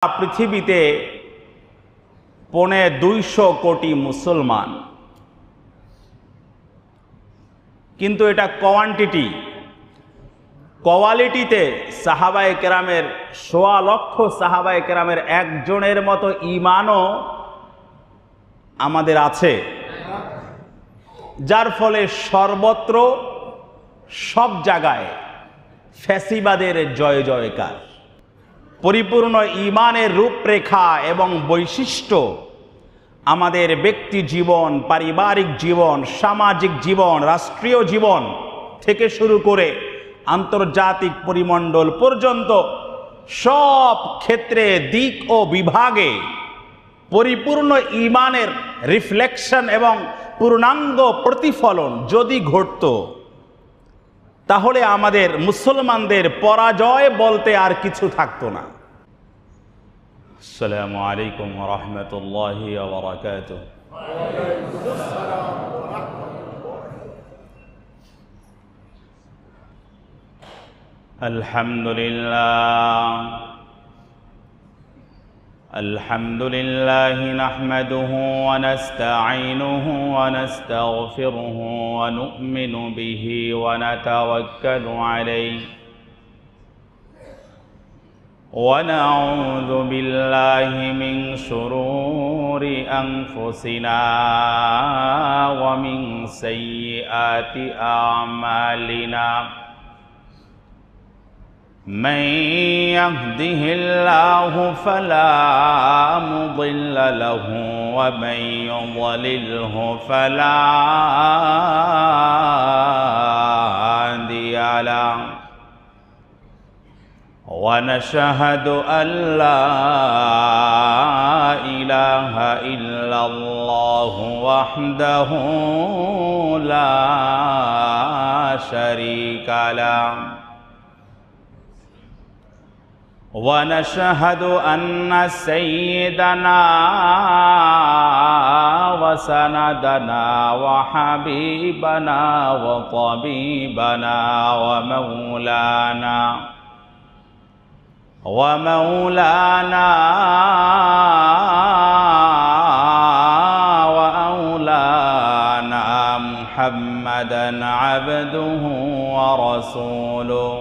পৃথিবীতে 250 কোটি মুসলমান, কিন্তু এটা কোয়ান্টিটি। কোয়ালিটিতে সাহাবায়ে কেরামের 1.25 লক্ষ সাহাবায়ে কেরামের একজনের মতো ঈমানও আমাদের আছে, যার ফলে সর্বত্র সব জায়গায় ফ্যাসিবাদের জয় জয়কার। পরিপূর্ণ ঈমানের রূপরেখা এবং বৈশিষ্ট্য আমাদের ব্যক্তি জীবন, পারিবারিক জীবন, সামাজিক জীবন, রাষ্ট্রীয় জীবন থেকে শুরু করে আন্তর্জাতিক পরিমণ্ডল পর্যন্ত সব ক্ষেত্রে, দিক ও বিভাগে পরিপূর্ণ ঈমানের রিফ্লেকশন এবং পূর্ণাঙ্গ প্রতিফলন যদি ঘটত, তাহলে আমাদের মুসলমানদের পরাজয় বলতে আর কিছু থাকতো না। আসসালামু আলাইকুম ওয়া রাহমাতুল্লাহি ওয়া বারাকাতুহু। আলহামদুলিল্লাহ নাহমাদুহু ওয়া নাস্তাঈনুহু ওয়া নাস্তাগফিরুহু ওয়া নু'মিনু বিহি ওয়া নাতাওয়াক্কালু আলাইহি ওয়া নাউযু বিল্লাহি মিন শুরুরি আনফুসিনা ওয়া মিন সাইয়্যাতি আ'মালিনা। من يهده الله فلا مضل له ومن يضلله فلا هادي له، ونشهد أن لا إله إلا الله وحده لا شريك له، ونشهد أن سيدنا وسندنا وحبيبنا وطبيبنا ومولانا وأولانا محمدا عبده ورسوله،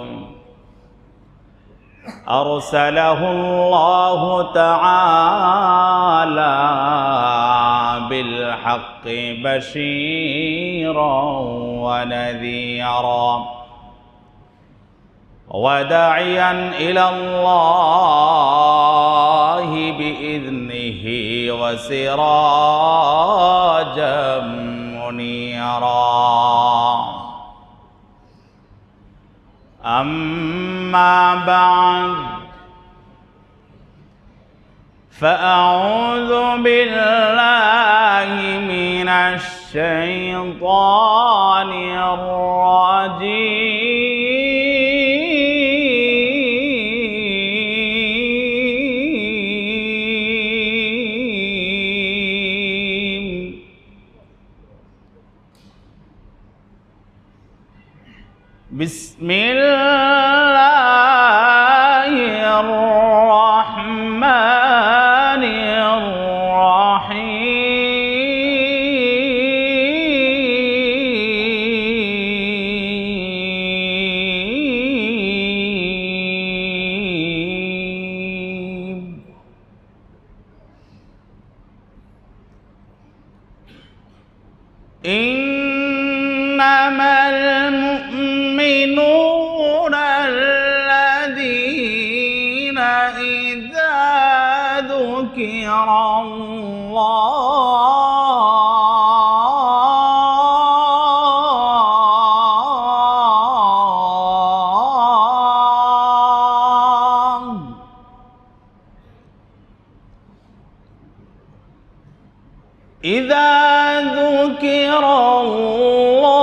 أرسله الله تعالى بالحق بشيرا ونذيرا وداعيا إلى الله بإذنه وسراجا منيرا. أما بعد، فأعوذ بالله من الشيطان الرجيم. بسم الله الرحمن الرحيم. إنما المؤمنون الذين إذا ذكر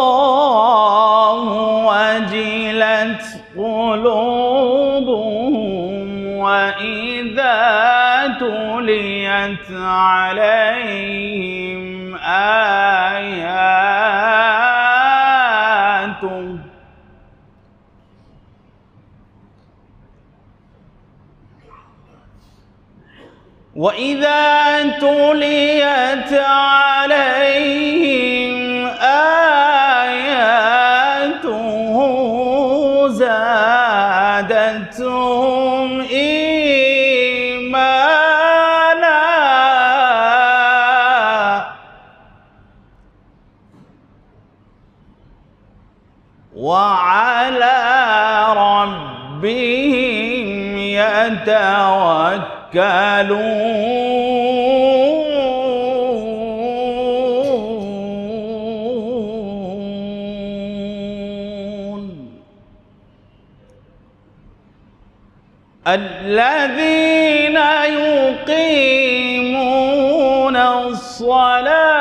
الله وجلت قلوبهم وإذا تليت عليهم آياته وإذا تليت عليهم آياته زادتهم إيمانا وعلى ربهم يتوكلون الذين يقيمون الصلاة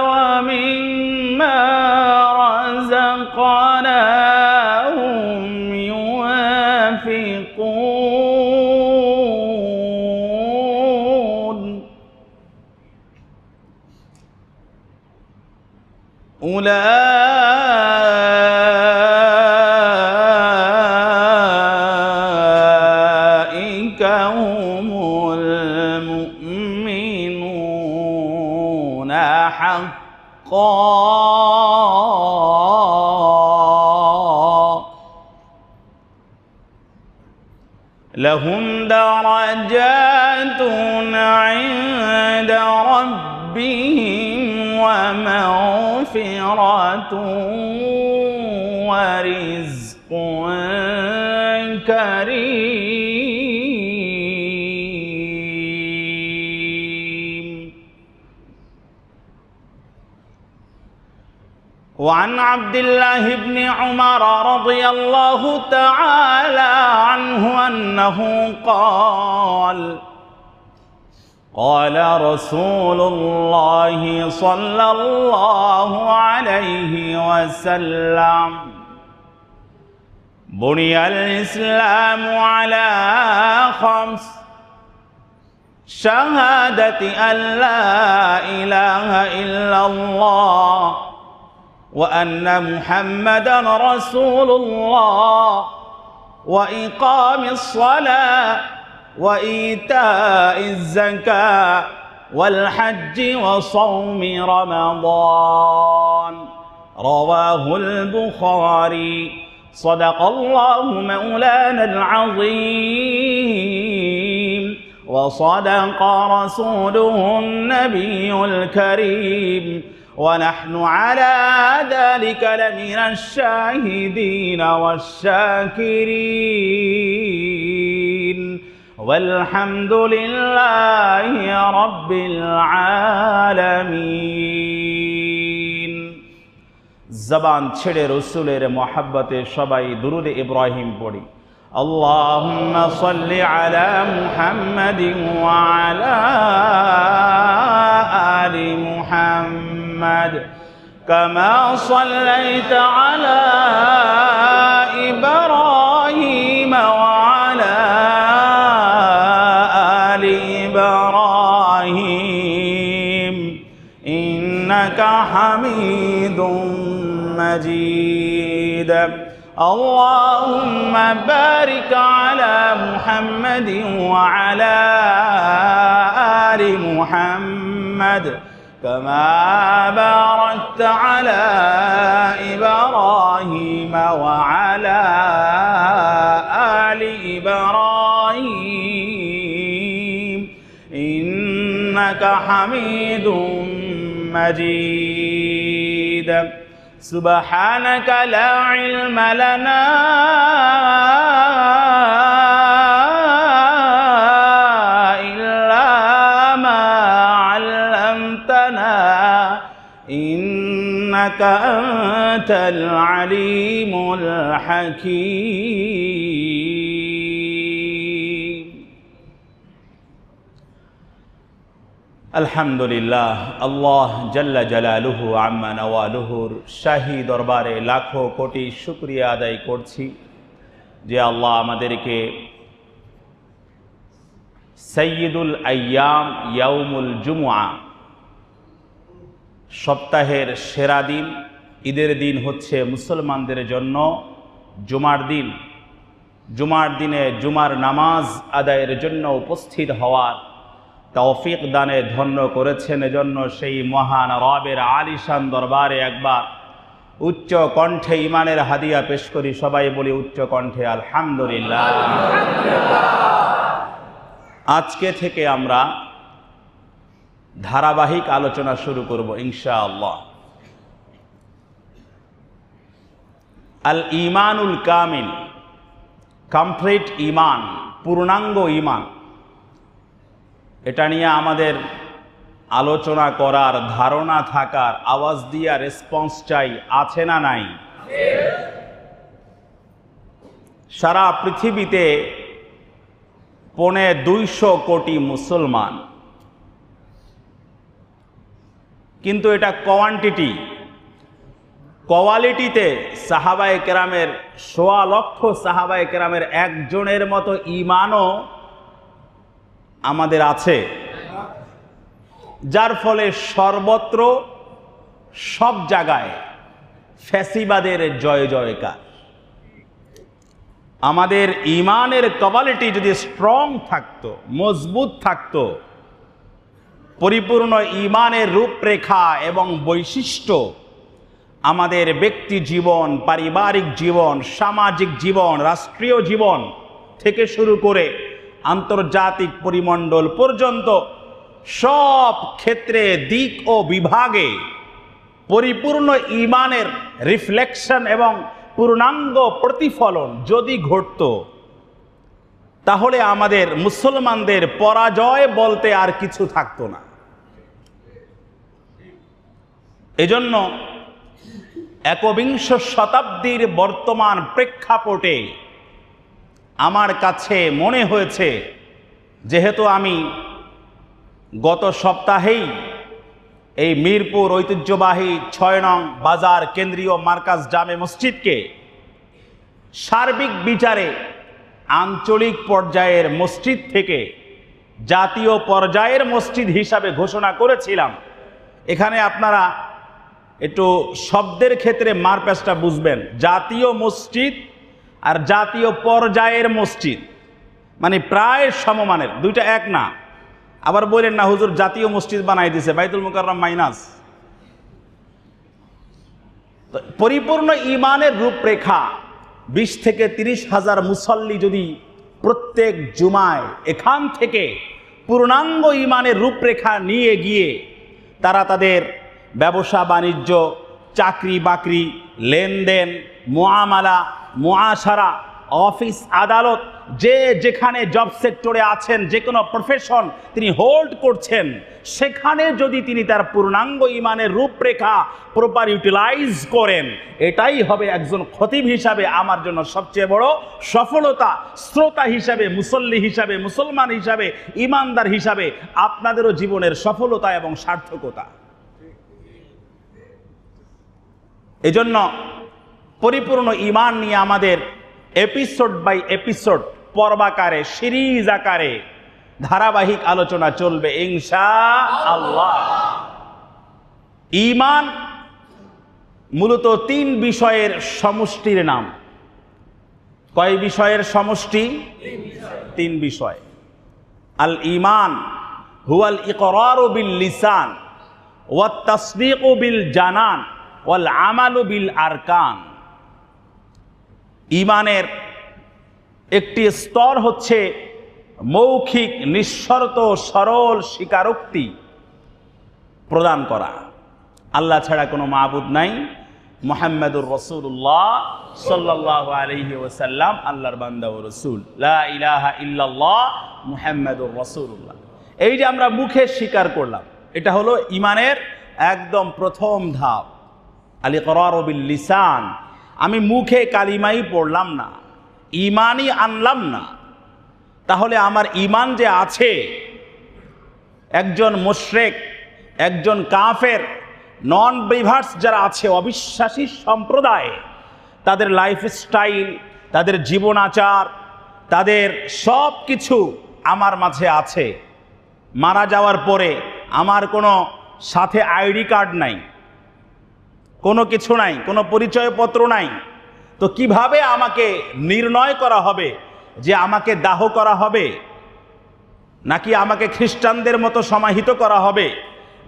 ومما رزقناهم ينفقون أولئك هم المؤمنون حقا لهم درجات عند ربهم ومغفرة ورزق كريم. وعن عبد الله بن عمر رضي الله تعالى عنه أنه قال قال رسول الله صلى الله عليه وسلم بني الإسلام على 5: شهادة أن لا إله إلا الله وأن محمدا رسول الله وإقام الصلاة وإيتاء الزكاة والحج وصوم رمضان. رواه البخاري. صدق الله مولانا العظيم وصدق رسوله النبي الكريم ونحن على ذلك لمن الشاهدين والشاكرين والحمد لله رب العالمين. জবান ছেড়ে রাসূলের মহব্বতে সবাই দুরূদ ইব্রাহিম পড়ি। আল্লাহুম্মা সাল্লি আলা মুহাম্মাদিন ওয়া আলা আলি মুহাম্মাদ কামা সাল্লাইতা আলা ইব্রাহিম ওয়া আলা আলি ইব্রাহিম ইন্নাকা হামিদুম مجيد. اللهم بارك على محمد وعلى آل محمد كما باركت على إبراهيم وعلى آل إبراهيم إنك حميد مجيد. سبحانك لا علم لنا إلا ما علمتنا إنك أنت العليم الحكيم. আলহামদুলিল্লাহ, আল্লাহ জাল্লা জালালুহু আম্মা নওয়ালুহুর শাহী দরবারে লাখো কোটি শুকরিয়া আদায় করছি যে আল্লাহ আমাদেরকে সাইয়্যিদুল আইয়াম ইয়াউমুল জুমআ, সপ্তাহের সেরা দিন, ঈদের দিন হচ্ছে মুসলমানদের জন্য জুমার দিন, জুমার দিনে জুমার নামাজ আদায়ের জন্য উপস্থিত হওয়ার তৌফিক দানে ধন্য করেছেন। এজন্য সেই মহান রবের আলিশান দরবারে একবার উচ্চ কণ্ঠে ইমানের হাদিয়া পেশ করি। সবাই বলি উচ্চ কণ্ঠে আলহামদুলিল্লাহ। আজকে থেকে আমরা ধারাবাহিক আলোচনা শুরু করব ইনশাআল্লাহ। আল ঈমানুল কামিল, কমপ্লিট ঈমান, পূর্ণাঙ্গ ঈমান, এটা নিয়ে আমাদের আলোচনা করার, ধারণা থাকার, আওয়াজ দিয়া রেসপন্স চাই, আছে না নাই? সারা পৃথিবীতে 250 কোটি মুসলমান, কিন্তু এটা কোয়ান্টিটি। কোয়ালিটিতে সাহাবায়ে কেরামের 1.25 লক্ষ সাহাবায়ে কেরামের একজনের মতো ঈমানও আমাদের আছে, যার ফলে সর্বত্র সব জায়গায় ফ্যাসিবাদের জয় জয়কার। আমাদের ঈমানের কোয়ালিটি যদি স্ট্রং থাকতো, মজবুত থাকতো, পরিপূর্ণ ঈমানের রূপরেখা এবং বৈশিষ্ট্য আমাদের ব্যক্তি জীবন, পারিবারিক জীবন, সামাজিক জীবন, রাষ্ট্রীয় জীবন থেকে শুরু করে আন্তর্জাতিক পরিমণ্ডল পর্যন্ত সব ক্ষেত্রে, দিক ও বিভাগে পরিপূর্ণ ঈমানের রিফ্লেকশন এবং পূর্ণাঙ্গ প্রতিফলন যদি ঘটত, তাহলে আমাদের মুসলমানদের পরাজয় বলতে আর কিছু থাকতো না। এজন্য 21 শতাব্দীর বর্তমান প্রেক্ষাপটে আমার কাছে মনে হয়েছে, যেহেতু আমি গত সপ্তাহেই এই মিরপুর ঐতিহ্যবাহী 6 নং বাজার কেন্দ্রীয় মার্কাজ জামে মসজিদকে সার্বিক বিচারে আঞ্চলিক পর্যায়ের মসজিদ থেকে জাতীয় পর্যায়ের মসজিদ হিসাবে ঘোষণা করেছিলাম। এখানে আপনারা একটু শব্দের ক্ষেত্রে মারপ্যাচটা বুঝবেন। জাতীয় মসজিদ আর জাতীয় পর্যায়ের মসজিদ মানে প্রায় সমমানের, দুইটা এক না। আবার বলেন না হুজুর জাতীয় মসজিদ বানাই দিছে, বাইতুল মুকাররম মাইনাস। পরিপূর্ণ ঈমানের রূপরেখা 20 থেকে 30 হাজার মুসল্লি যদি প্রত্যেক জুমায় এখান থেকে পূর্ণাঙ্গ ঈমানের রূপরেখা নিয়ে গিয়ে তারা তাদের ব্যবসা বাণিজ্য, চাকরি বাকরি, লেনদেন, মুআমালা, মুআশারা, অফিস আদালত, যে যেখানে জব সেক্টরে আছেন, যে কোনো প্রফেশন তিনি হোল্ড করছেন, সেখানে যদি তিনি তার পূর্ণাঙ্গ ঈমানের রূপরেখা প্রপার ইউটিলাইজ করেন, এটাই হবে একজন খতিব হিসাবে আমার জন্য সবচেয়ে বড় সফলতা। শ্রোতা হিসাবে, মুসল্লি হিসাবে, মুসলমান হিসাবে, ঈমানদার হিসাবে আপনাদেরও জীবনের সফলতা এবং সার্থকতা। এজন্য পরিপূর্ণ ঈমান নিয়ে আমাদের এপিসোড বাই এপিসোড, পর্বাকারে, সিরিজ আকারে ধারাবাহিক আলোচনা চলবে ইনশাআল্লাহ। ঈমান মূলত 3 বিষয়ের সমষ্টির নাম। কয় বিষয়ের সমষ্টি? 3 বিষয়। আল ঈমান হুয়াল ইকরারু বিল লিসান ওয়াত তাসদীকু বিল জানান ওয়াল আমালু বিল আরকান। ঈমানের একটি স্তর হচ্ছে মৌখিক, নিঃশর্ত, সরল স্বীকারোক্তি প্রদান করা, আল্লাহ ছাড়া কোনো মাবুদ নাই, মুহাম্মাদুর রাসূলুল্লাহ সাল্লাল্লাহু আলাইহি ওয়াসাল্লাম আল্লাহর বান্দা ও রাসূল, লা ইলাহা ইল্লাল্লাহ মুহাম্মাদুর রাসূলুল্লাহ। এই যে আমরা মুখে স্বীকার করলাম, এটা হলো ঈমানের একদম প্রথম ধাপ। আল ইকরারু বিল লিসান, আমি মুখে কালিমাই পড়লাম না, ঈমানই আনলাম না, তাহলে আমার ঈমান যে আছে, একজন মুশরিক, একজন কাফের, নন বিলিভার্স যারা আছে, অবিশ্বাসী সম্প্রদায়, তাদের লাইফস্টাইল, তাদের জীবন আচার, তাদের সব কিছু আমার মাঝে আছে। মারা যাওয়ার পরে আমার কোনো সাথে আইডি কার্ড নাই, কোনো কিছু নাই, কোনো পরিচয়পত্র নাই, তো কিভাবে আমাকে নির্ণয় করা হবে যে আমাকে দাহ করা হবে, নাকি আমাকে খ্রিস্টানদের মতো সমাহিত করা হবে,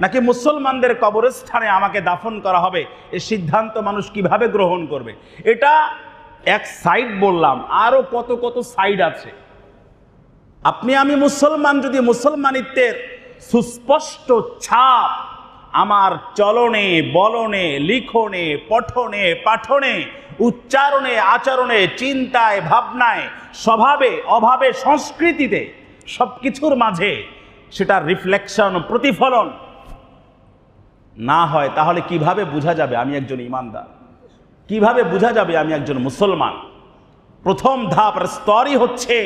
নাকি মুসলমানদের কবরস্থানে আমাকে দাফন করা হবে, এই সিদ্ধান্ত মানুষ কিভাবে গ্রহণ করবে? এটা এক সাইড বললাম, আরো কত কত সাইড আছে। আপনি আমি মুসলমান, যদি মুসলমানিত্বের সুস্পষ্ট ছাপ আমার চলনে, বলনে, লিখনে, পঠনে, পাঠনে, উচ্চারণে, আচরণে, চিন্তায়, ভাবনায়, স্বভাবে, অভাবে, সংস্কৃতিতে, সব কিছুর মাঝে সেটার রিফ্লেকশন, প্রতিফলন না হয়, তাহলে কিভাবে বোঝা যাবে আমি একজন ইমানদার? কিভাবে বোঝা যাবে আমি একজন মুসলমান? প্রথম ধাপ স্তরই হচ্ছে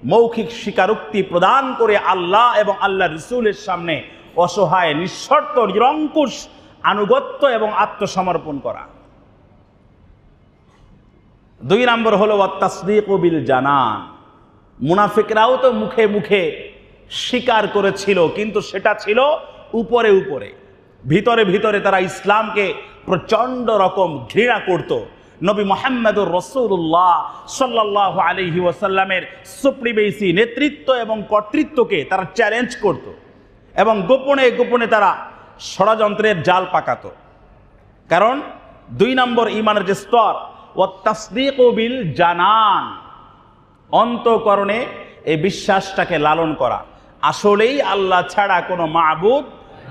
মৌখিক স্বীকারোক্তি প্রদান করে আল্লাহ এবং আল্লাহ রসুলের সামনে অসহায়, নিঃশর্ত, নিরঙ্কুশ আনুগত্য এবং আত্মসমর্পণ করা। 2 নম্বর হলো ওয়াত-তাসদীকু বিল জানান। মুনাফিকরাও তো মুখে মুখে স্বীকার করেছিল, কিন্তু সেটা ছিল উপরে উপরে, ভিতরে ভিতরে তারা ইসলামকে প্রচণ্ড রকম ঘৃণা করত। নবী মুহাম্মদুর রাসূলুল্লাহ সাল্লাল্লাহু আলাইহি ওয়াসাল্লামের সুপ্রিমেসি, নেতৃত্ব এবং কর্তৃত্বকে তারা চ্যালেঞ্জ করত এবং গোপনে গোপনে তারা ষড়যন্ত্রের জাল পাকাত। কারণ 2 নম্বর ঈমানের যে স্তর, ওয়াত-তাসদীকু বিল জানান, অন্তঃকরণে এই বিশ্বাসটাকে লালন করা, আসলেই আল্লাহ ছাড়া কোনো মাবুদ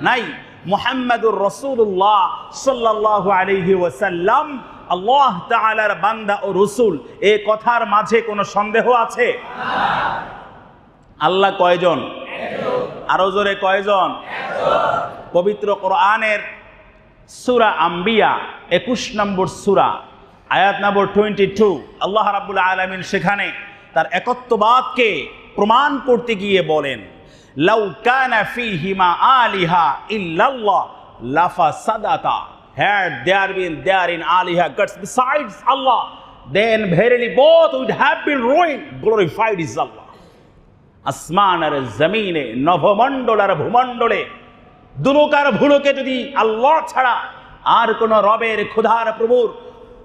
নাই, মুহাম্মদুর রাসূলুল্লাহ সাল্লাল্লাহু আলাইহি ওয়াসাল্লাম আল্লাহ তাআলার বান্দা ও রাসূল, এই কথার মাঝে কোনো সন্দেহ আছে? আল্লাহ কয়জন? আরো জোরে কয়জন? পবিত্র কোরআনের সূরা আম্বিয়া 21 নম্বর সূরা, আয়াত নম্বর 22, আল্লাহ রাব্বুল আলামিন সেখানে তার একত্ববাদকে প্রমাণ করতে গিয়ে বলেন, লাউ কানা ফীহিমা আলিহা ইল্লাল্লাহ লাফাসাদাতা, had there been therein aliha gods besides Allah, then verily both would have been ruined. Glorified is Allah. আসমান আর জমিনে, নভমণ্ডল আর ভূমণ্ডলে, দুলোকার ভুলোকে যদি আল্লাহ ছাড়া আর কোন রবের, ক্ষুধার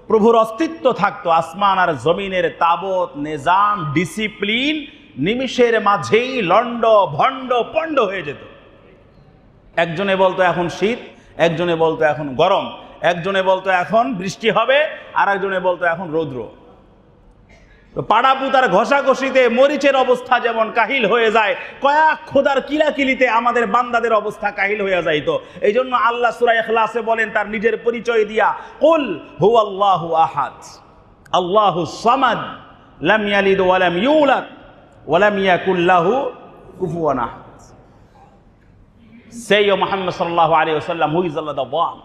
প্রভুর অস্তিত্ব থাকতো, আসমান আর জমিনের তাবৎ নিজাম, ডিসিপ্লিন নিমিষের মাঝেই লন্ড ভণ্ড পণ্ড হয়ে যেত। একজনে বলতো এখন শীত, একজনে বলতো এখন গরম, একজনে বলতো এখন বৃষ্টি হবে, আর একজনে বলতো এখন রৌদ্র। পাড়াপুতার ঘষাঘষিতে মরিচের অবস্থা যেমন কাহিল হয়ে যায়, কয়েক খোদার কিলাকিলিতে আমাদের বান্দাদের অবস্থা কাহিল হয়ে যায়। তো এই জন্য আল্লাহ সূরা ইখলাসে বলেন তার নিজের পরিচয় দিয়া, কুল হুয়াল্লাহু আহাদ আল্লাহুস সামাদ লাম ইয়ালিদ ওয়া লাম ইউলাদ ওয়া লাম ইয়াকুল লাহু কুফুয়ান আহাদ। Say, O Muhammad sallallahu alayhi wa sallam, who is Allah the one,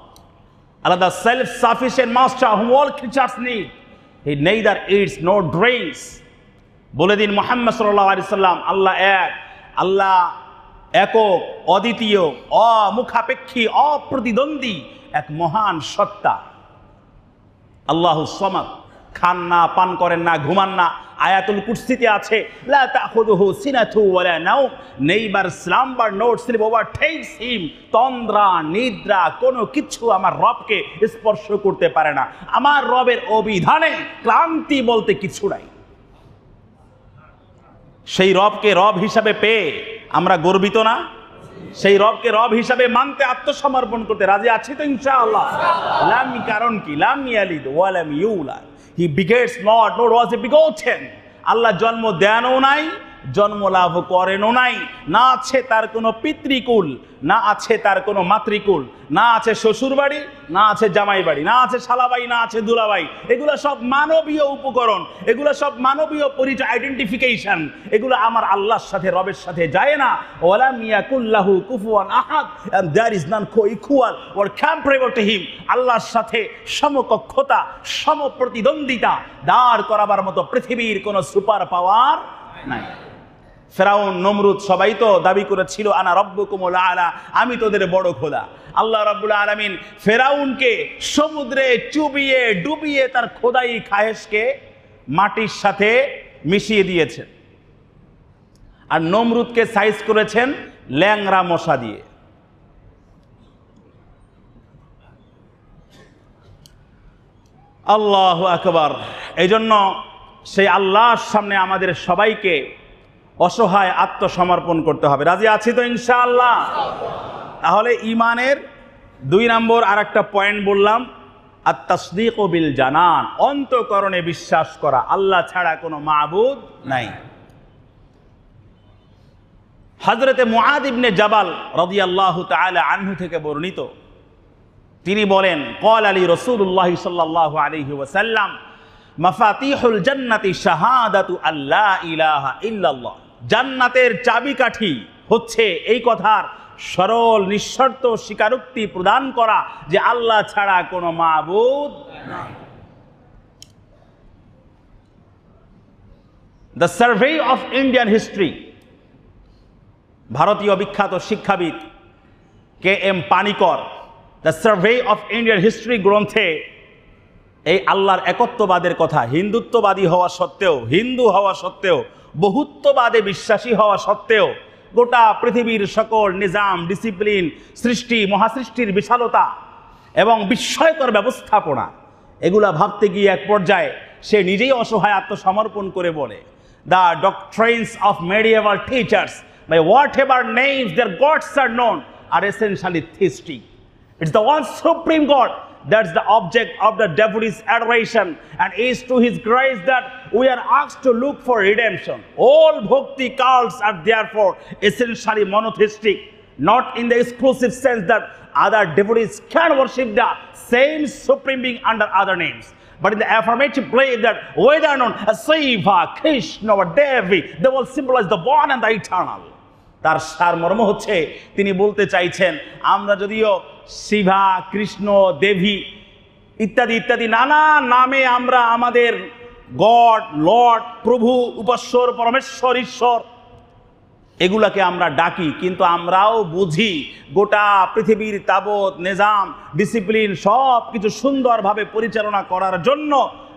Allah the self-sufficient master whom all creatures need. He neither eats nor drinks. বলে দিন মুহাম্মদ সাল্লাল্লাহু আলাইহি সাল্লাম আল্লাহ এক, আল্লাহ একক, অদ্বিতীয়, অমুখাপেক্ষী, অপ্রতিদ্বন্দ্বী এক মহান সত্তা। আল্লাহুস সামাদ, খান না, পান করেন না, ঘুমান না। আয়াতুল কুরসিতে আছে, লা তাখুযুহু সিনাতু ওয়ালা নাওম, neither slumber not sleep overtakes him, তন্দ্রা নিদ্রা কোনো কিছু আমার রবকে স্পর্শ করতে পারে না। আমার রবের অভিধানে ক্লান্তি বলতে কিছু নাই। সেই রবকে রব হিসাবে পেয়ে আমরা গর্বিত না? সেই রবকে রব হিসাবে মানতে, আত্মসমর্পণ করতে রাজি আছি তো ইনশাআল্লাহ? লাম, কারণ কি? লাম ইয়ালিদ ওয়া লাম ইউলাদ, he begets not, nor was he begotten. আল্লাহ জন্ম দেনও নাই, জন্ম লাভ করেনও নাই। না আছে তার কোনো পিতৃকুল, না আছে তার কোনো মাতৃকুল, না আছে শ্বশুর বাড়ি, না আছে জামাই বাড়ি, না আছে শালাবাই, না আছে দুলাবাই। এগুলো সব মানবীয় উপকরণ, এগুলো সব মানবীয় পরিচয়, আইডেন্টিফিকেশন। এগুলো আমার আল্লাহর সাথে, রবের সাথে যায় না। ওয়ালাম ইয়াকুল লাহু কুফুয়ান আহাদ, and there is none co-equal or comparable to him. আল্লাহর সাথে সমকক্ষতা, সমপ্রতিদ্বন্দ্বিতা দাঁড় করাবার মতো পৃথিবীর কোনো সুপার পাওয়ার নাই। ফেরাউন, নমরুদ সবাই তো দাবি করেছিল আনা রব্বুকুমুল আলা, আমি তোদের বড় খোদা। আল্লাহ রাব্বুল আলামিন ফেরাউনকে সমুদ্রে চুবিয়ে ডুবিয়ে তার খোদাই খায়েশকে মাটির সাথে মিশিয়ে দিয়েছেন, আর নমরুদকে সাইজ করেছেন ল্যাংড়া মশা দিয়ে। আল্লাহু আকবার। এই জন্য সেই আল্লাহর সামনে আমাদের সবাইকে অসহায় আত্মসমর্পণ করতে হবে। রাজি আছি তো ইনশাআল্লাহ? তাহলে ইমানের 2 নম্বর আর একটা পয়েন্ট বললাম, আত-তাসদীকু বিল জানান, অন্তঃকরণে বিশ্বাস করা আল্লাহ ছাড়া কোনো মাবুদ নাই। হযরতে মুআদ ইবনে জাবাল রাদিয়াল্লাহু তাআলা আনহু থেকে বর্ণিত, তিনি বলেন, ক্বাল আলী রাসূলুল্লাহ সাল্লাল্লাহু আলাইহি ওয়াসাল্লাম, মাফাতিহুল জান্নাতি শাহাদাতু আল্লা ইলাহা ইল্লাল্লাহ। জান্নাতের চাবিকাঠি হচ্ছে এই কথার সরল নিঃশর্ত স্বীকারোক্তি প্রদান করা যে আল্লাহ ছাড়া কোনো মাবুদ নাই। The survey of Indian history, ভারতীয় বিখ্যাত শিক্ষাবিদ K M. Panikkar the survey of Indian history গ্রন্থে এই আল্লাহর একত্ববাদের কথা, হিন্দুত্ববাদী হওয়া সত্ত্বেও, হিন্দু হওয়া সত্ত্বেও, বহুত্ববাদে বিশ্বাসী হওয়া সত্ত্বেও, গোটা পৃথিবীর সকল নিজাম, ডিসিপ্লিন, সৃষ্টি, মহাসৃষ্টির বিশালতা এবং বিস্ময়কর ব্যবস্থাপনা, এগুলা ভাবতে গিয়ে এক পর্যায়ে সে নিজেই অসহায় আত্মসমর্পণ করে বলে, the doctrines of medieval teachers by whatever names their gods are known are essentially theistic. It's the one supreme God that's the object of the devotee's adoration, and is to his grace that we are asked to look for redemption. All bhakti cults are therefore essentially monotheistic, not in the exclusive sense that other devotees can worship the same supreme being under other names, but in the affirmative belief that whether known as Shiva, Krishna or Devi, they will symbolize the one and the eternal. তার সারমর্ম হচ্ছে, তিনি বলতে চাইছেন, আমরা যদিও শিবা, কৃষ্ণ, দেবী ইত্যাদি ইত্যাদি নানা নামে আমরা আমাদের গড, লর্ড, প্রভু, উপশ্বর, পরমেশ্বর, ঈশ্বর এগুলাকে আমরা ডাকি, কিন্তু আমরাও বুঝি গোটা পৃথিবীর তাবৎ নিজাম, ডিসিপ্লিন সব কিছু সুন্দরভাবে পরিচালনা করার জন্য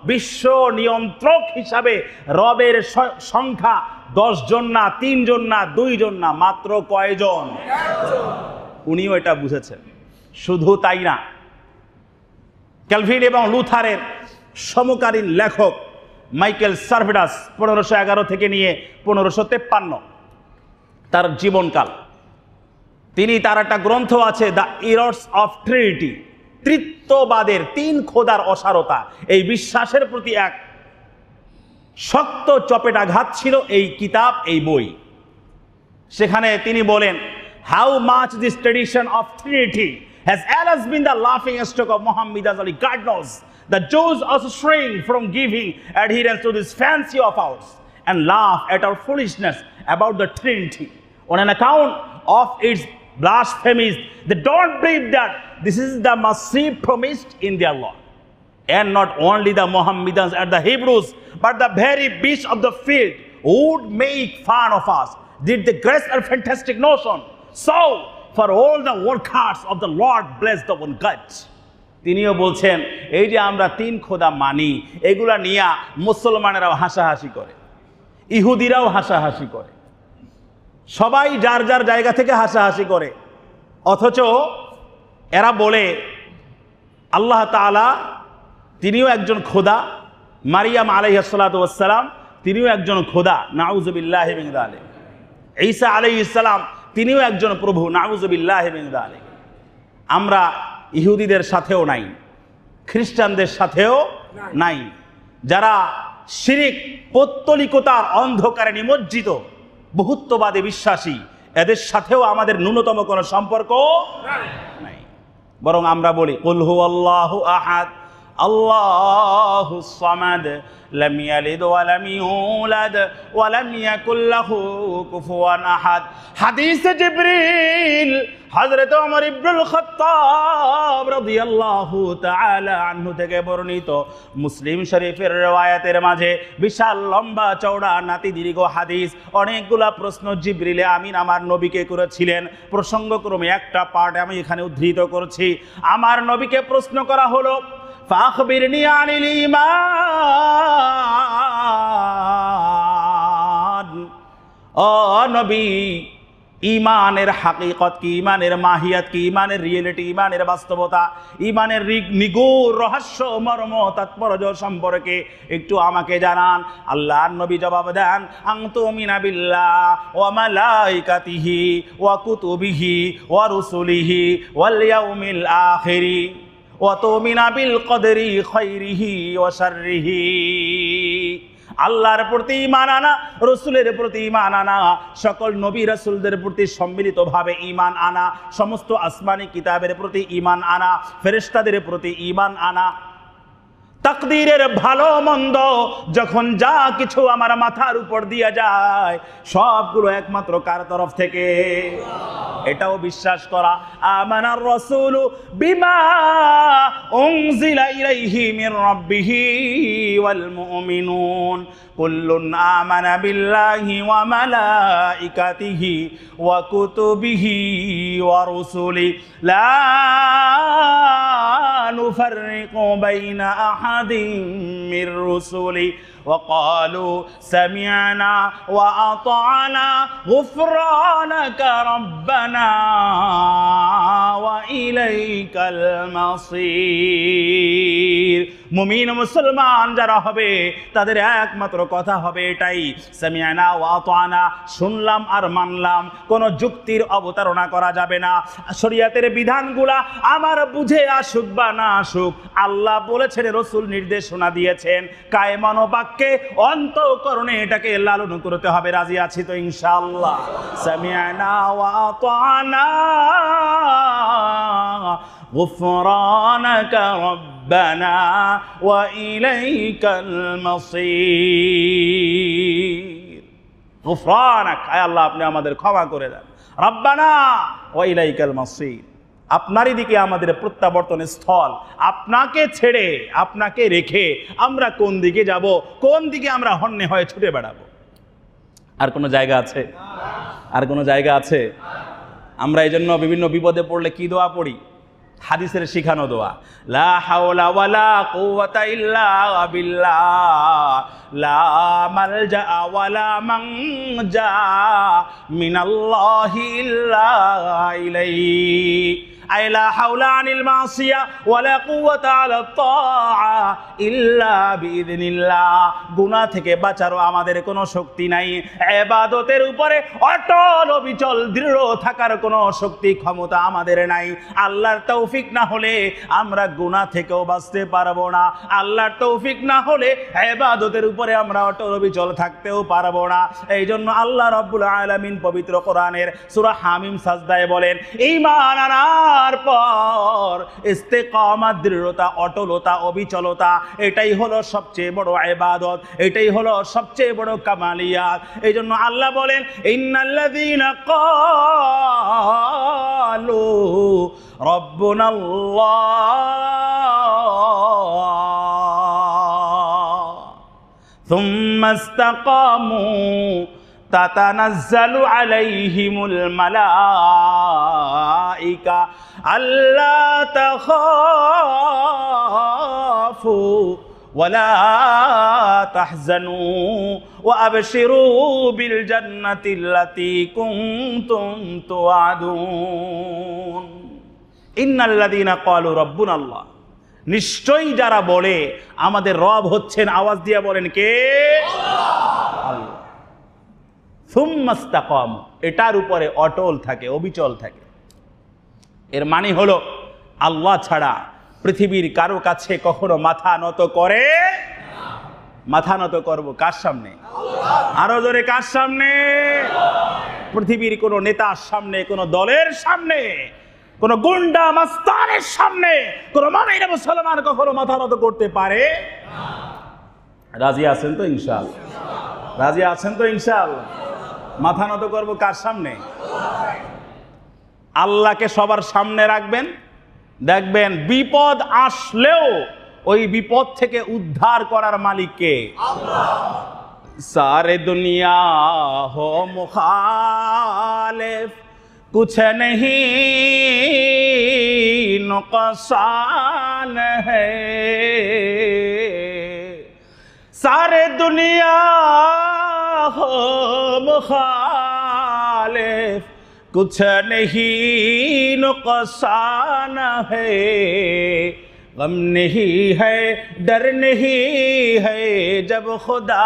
বিশ্ব নিয়ন্ত্রক হিসাবে রবের সংখ্যা 10 জন না, 3 জন না, 2 জন না, মাত্র কয়জন? উনিও এটা বুঝেছেন। শুধু তাই না, ক্যালভিন এবং লুথারের সমকালীন লেখক মাইকেল সার্ভেডাস 1511 থেকে নিয়ে 1553 তার জীবনকাল, তিনি, তার একটা গ্রন্থ আছে দ্য এরর্স অফ ট্রিনিটি, ত্রিত্ববাদের, 3 খোদার অসারতা, এই বিশ্বাসের প্রতি এক শক্ত চপেটাঘাত ছিল এই কিতাব, এই বই। সেখানে তিনি বলেন, how much this tradition of Trinity has always been the laughing stock of Mohammedans, only God knows. The Jews also shrink from giving adherence to this fancy of ours and laugh at our foolishness about the Trinity. On an account of its blasphemies, they don't believe that this is the mercy promised in their Lord. And not only the Mohammedans and the Hebrews, but the very beasts of the field would make fun of us. Did the grace and fantastic notion? So, for all the workers of the Lord bless the one God. তিনিও বলছেন, এই যে আমরা 3 খোদা মানি, এগুলা নিয়ে মুসলমানেরাও হাসাহাসি করে, ইহুদিরাও হাসাহাসি করে, সবাই যার যার জায়গা থেকে হাসাহাসি করে, অথচ এরা বলে আল্লাহ তাআলা তিনিও একজন খোদা, মারিয়াম আলাইহিস সালাতু ওয়াস সালাম তিনিও একজন খোদা, নাউযুবিল্লাহি মিন যালিক, ঈসা আলাইহিস সালাম তিনিও একজন প্রভু, নাউযুবিল্লাহি মিন যালিক। আমরা ইহুদিদের সাথেও নাই, খ্রিস্টানদের সাথেও নাই, যারা শিরিক, পৌত্তলিকতার অন্ধকারে নিমজ্জিত, বহুত্ববাদে বিশ্বাসী, এদের সাথেও আমাদের ন্যূনতম কোনো সম্পর্ক নাই। বরং আমরা বলি, কুল হুয়াল্লাহু আহাদ, আল্লাহুস সামাদ, লাম ইয়ালিদ ওয়া লাম ইউলাদ ওয়া লাম ইয়াকুল লাহু কুফুয়ান আহাদ। হাদিসে জিবরিল হযরত ওমর ইবনুল খাত্তাব রাদিয়াল্লাহু তাআলা আনহু থেকে বর্ণিত, মুসলিম শরীফের riwayat-এর মাঝে বিশাল লম্বা চওড়া নাতি দীর্ঘ হাদিস, অনেকগুলা প্রশ্ন জিবরিলে আমিন আমার নবীকে করেছিলেন। প্রসঙ্গক্রমে একটা পার্ট আমি এখানে উদ্ধৃত করছি। আমার নবীকে প্রশ্ন করা হলো, ফাখবিরনি আনিল ঈমান, ও নবী ইমানের হাকিকত কি, ইমানের মাহিয়াত কি, ইমানের রিয়েলিটি, ইমানের বাস্তবতা, ইমানের নিগূঢ় রহস্য মর্ম তাৎপর্য সম্পর্কে একটু আমাকে জানান। আল্লাহর নবী জবাব দেন, আনতুমিনা বিল্লাহ ওয়া মালাইকাতিহি ওয়া কুতুবিহি ওয়া রুসুলিহি ওয়াল ইয়াউমিল আখিরি ওয়া তুমিনা বিল কদরি খাইরিহি ওয়া শাররিহি। আল্লাহর প্রতি ঈমান আনা, রসুলের প্রতি ঈমান আনা, সকল নবী রাসূলদের প্রতি সম্মিলিতভাবে ঈমান আনা, সমস্ত আসমানি কিতাবের প্রতি ঈমান আনা, ফেরেশতাদের প্রতি ঈমান আনা, তাকদীরের ভালো মন্দ যখন যা কিছু আমার মাথার উপর দিয়া যায় সবগুলো একমাত্র কার তরফ থেকে, এটাও বিশ্বাস করা। আমানার রাসূলু বিমা উনজিলা ইলাইহি মির রাব্বিহি ওয়াল মুমিনুন কুল্লুন আমানা বিল্লাহি ওয়া মালাইকাতিহি ওয়া কুতুবিহি ওয়া রুসুলি লা নুফাররিকু বাইনা আহাদিন মির রুসুলি ওয়া ক্বালু সামি'না ওয়া আতা'না গুফরানাকা রাব্বানা ওয়া ইলাইকাল মাসির। মুমিন মুসলমান যারা হবে তাদের একমাত্র কথা হবে এটাই, সামি'না ওয়া আতা'না, শুনলাম আর মানলাম, কোনো যুক্তির অবতারণা করা যাবে না। শরীয়তের বিধানগুলা আমার বুঝে আসুক বা না আসুক, আল্লাহ বলেছেন, রাসূল নির্দেশনা দিয়েছেন, কায়মান ও বাক্যে অন্তঃকরণে এটাকে লালন করতে হবে। রাজি আছি তো ইনশাআল্লাহ? সামি'না ওয়া আতা'না গুফরানাকা রাব্বানা ওয়া ইলাইকাল মাসির। গুফরানাক, আয় আল্লাহ আপনি আমাদের ক্ষমা করে দেন, রাব্বানা ওয়া ইলাইকাল মাসির, আপনারই দিকে আমাদের প্রত্যাবর্তন স্থল। আপনাকে ছেড়ে, আপনাকে রেখে আমরা কোন দিকে যাব, কোন দিকে আমরা হন্যে হয়ে ছুটে বেড়াবো? আর কোনো জায়গা আছে? আর কোনো জায়গা আছে? আমরা এই জন্য বিভিন্ন বিপদে পড়লে কি দোয়া পড়ি? হাদিসের শিখানো দোয়া, লা হাওলা ওয়ালা কুওয়াতা ইল্লা বিল্লাহ, লা মালজা ওয়ালা মানজা মিনাল্লাহি ইল্লা ইলাইহি, আই লা হাওলা আনিল মাসিয়া ওয়ালা কুওয়াতা আলা তাআ ইল্লা বিইذনিল্লাহ। গুনাহ থেকে বাঁচারও আমাদের কোনো শক্তি নাই, ইবাদতের উপরে অটল অবিচল দৃঢ় থাকার কোনো শক্তি ক্ষমতা আমাদের নাই। আল্লাহর তৌফিক না হলে আমরা গুনাহ থেকেও বাঁচতে পারবো না, আল্লাহর তৌফিক না হলে ইবাদতের উপরে আমরা অটল অবিচল থাকতেও পারবো না। এই জন্য আল্লাহ রাব্বুল আলামিন পবিত্র কোরআনের সূরা হামিম সাজদায় বলেন, ঈমান আনার পর ইস্তেকামাত, দৃঢ়তা, অটলতা, অবিচলতা, এটাই হলো সবচেয়ে বড় ইবাদত, এটাই হলো সবচেয়ে বড় কামালিয়াত। এই জন্য আল্লাহ বলেন, ইন্নাল্লাযীনা ক্বালু রাব্বুনাল্লাহ সুম্মা ইসতাকামু তাতানাজ্জালু আলাইহিমুল মালাইকা আল্লা তাখাফু ওয়ালা তাহজানু ওয়া আবশিরু বিল জান্নাতিল্লাতী কুনতুম তুআদুন। ইন্নাল্লাযীনা ক্বালু রাব্বুনাল্লাহ, নিশ্চয়ই যারা বলে আমাদের রব হচ্ছেন, আওয়াজ দিয়ে বলেন কে? আল্লাহ। সুম্মা ইসতাকামু, এটার উপরে অটল থাকে, অবিচল থাকে। এর মানে হলো আল্লাহ ছাড়া পৃথিবীর কারো কাছে কখনো মাথা নত করে না। মাথা নত করব কার সামনে? আরো জোরে, কার সামনে? পৃথিবীর কোনো নেতার সামনে, কোনো দলের সামনে, কোনো গুন্ডা মাস্তানের সামনে কোনো মুমিন মুসলমান কখনো মাথা নত করতে পারে না। রাজি আছেন তো ইনশাআল্লাহ? রাজি আছেন তো ইনশাআল্লাহ? মাথা নত করব কার সামনে? আল্লাহকে সবার সামনে রাখবেন, দেখবেন বিপদ আসলেও ওই বিপদ থেকে উদ্ধার করার মালিক কে? আল্লাহ। সারে দুনিয়া হো মুখালিফ कुछ नहीं नुकसान है, सारे दुनिया हो मुखालिफ कुछ नहीं नुकसान है, गम नहीं है, डर नहीं है, जब खुदा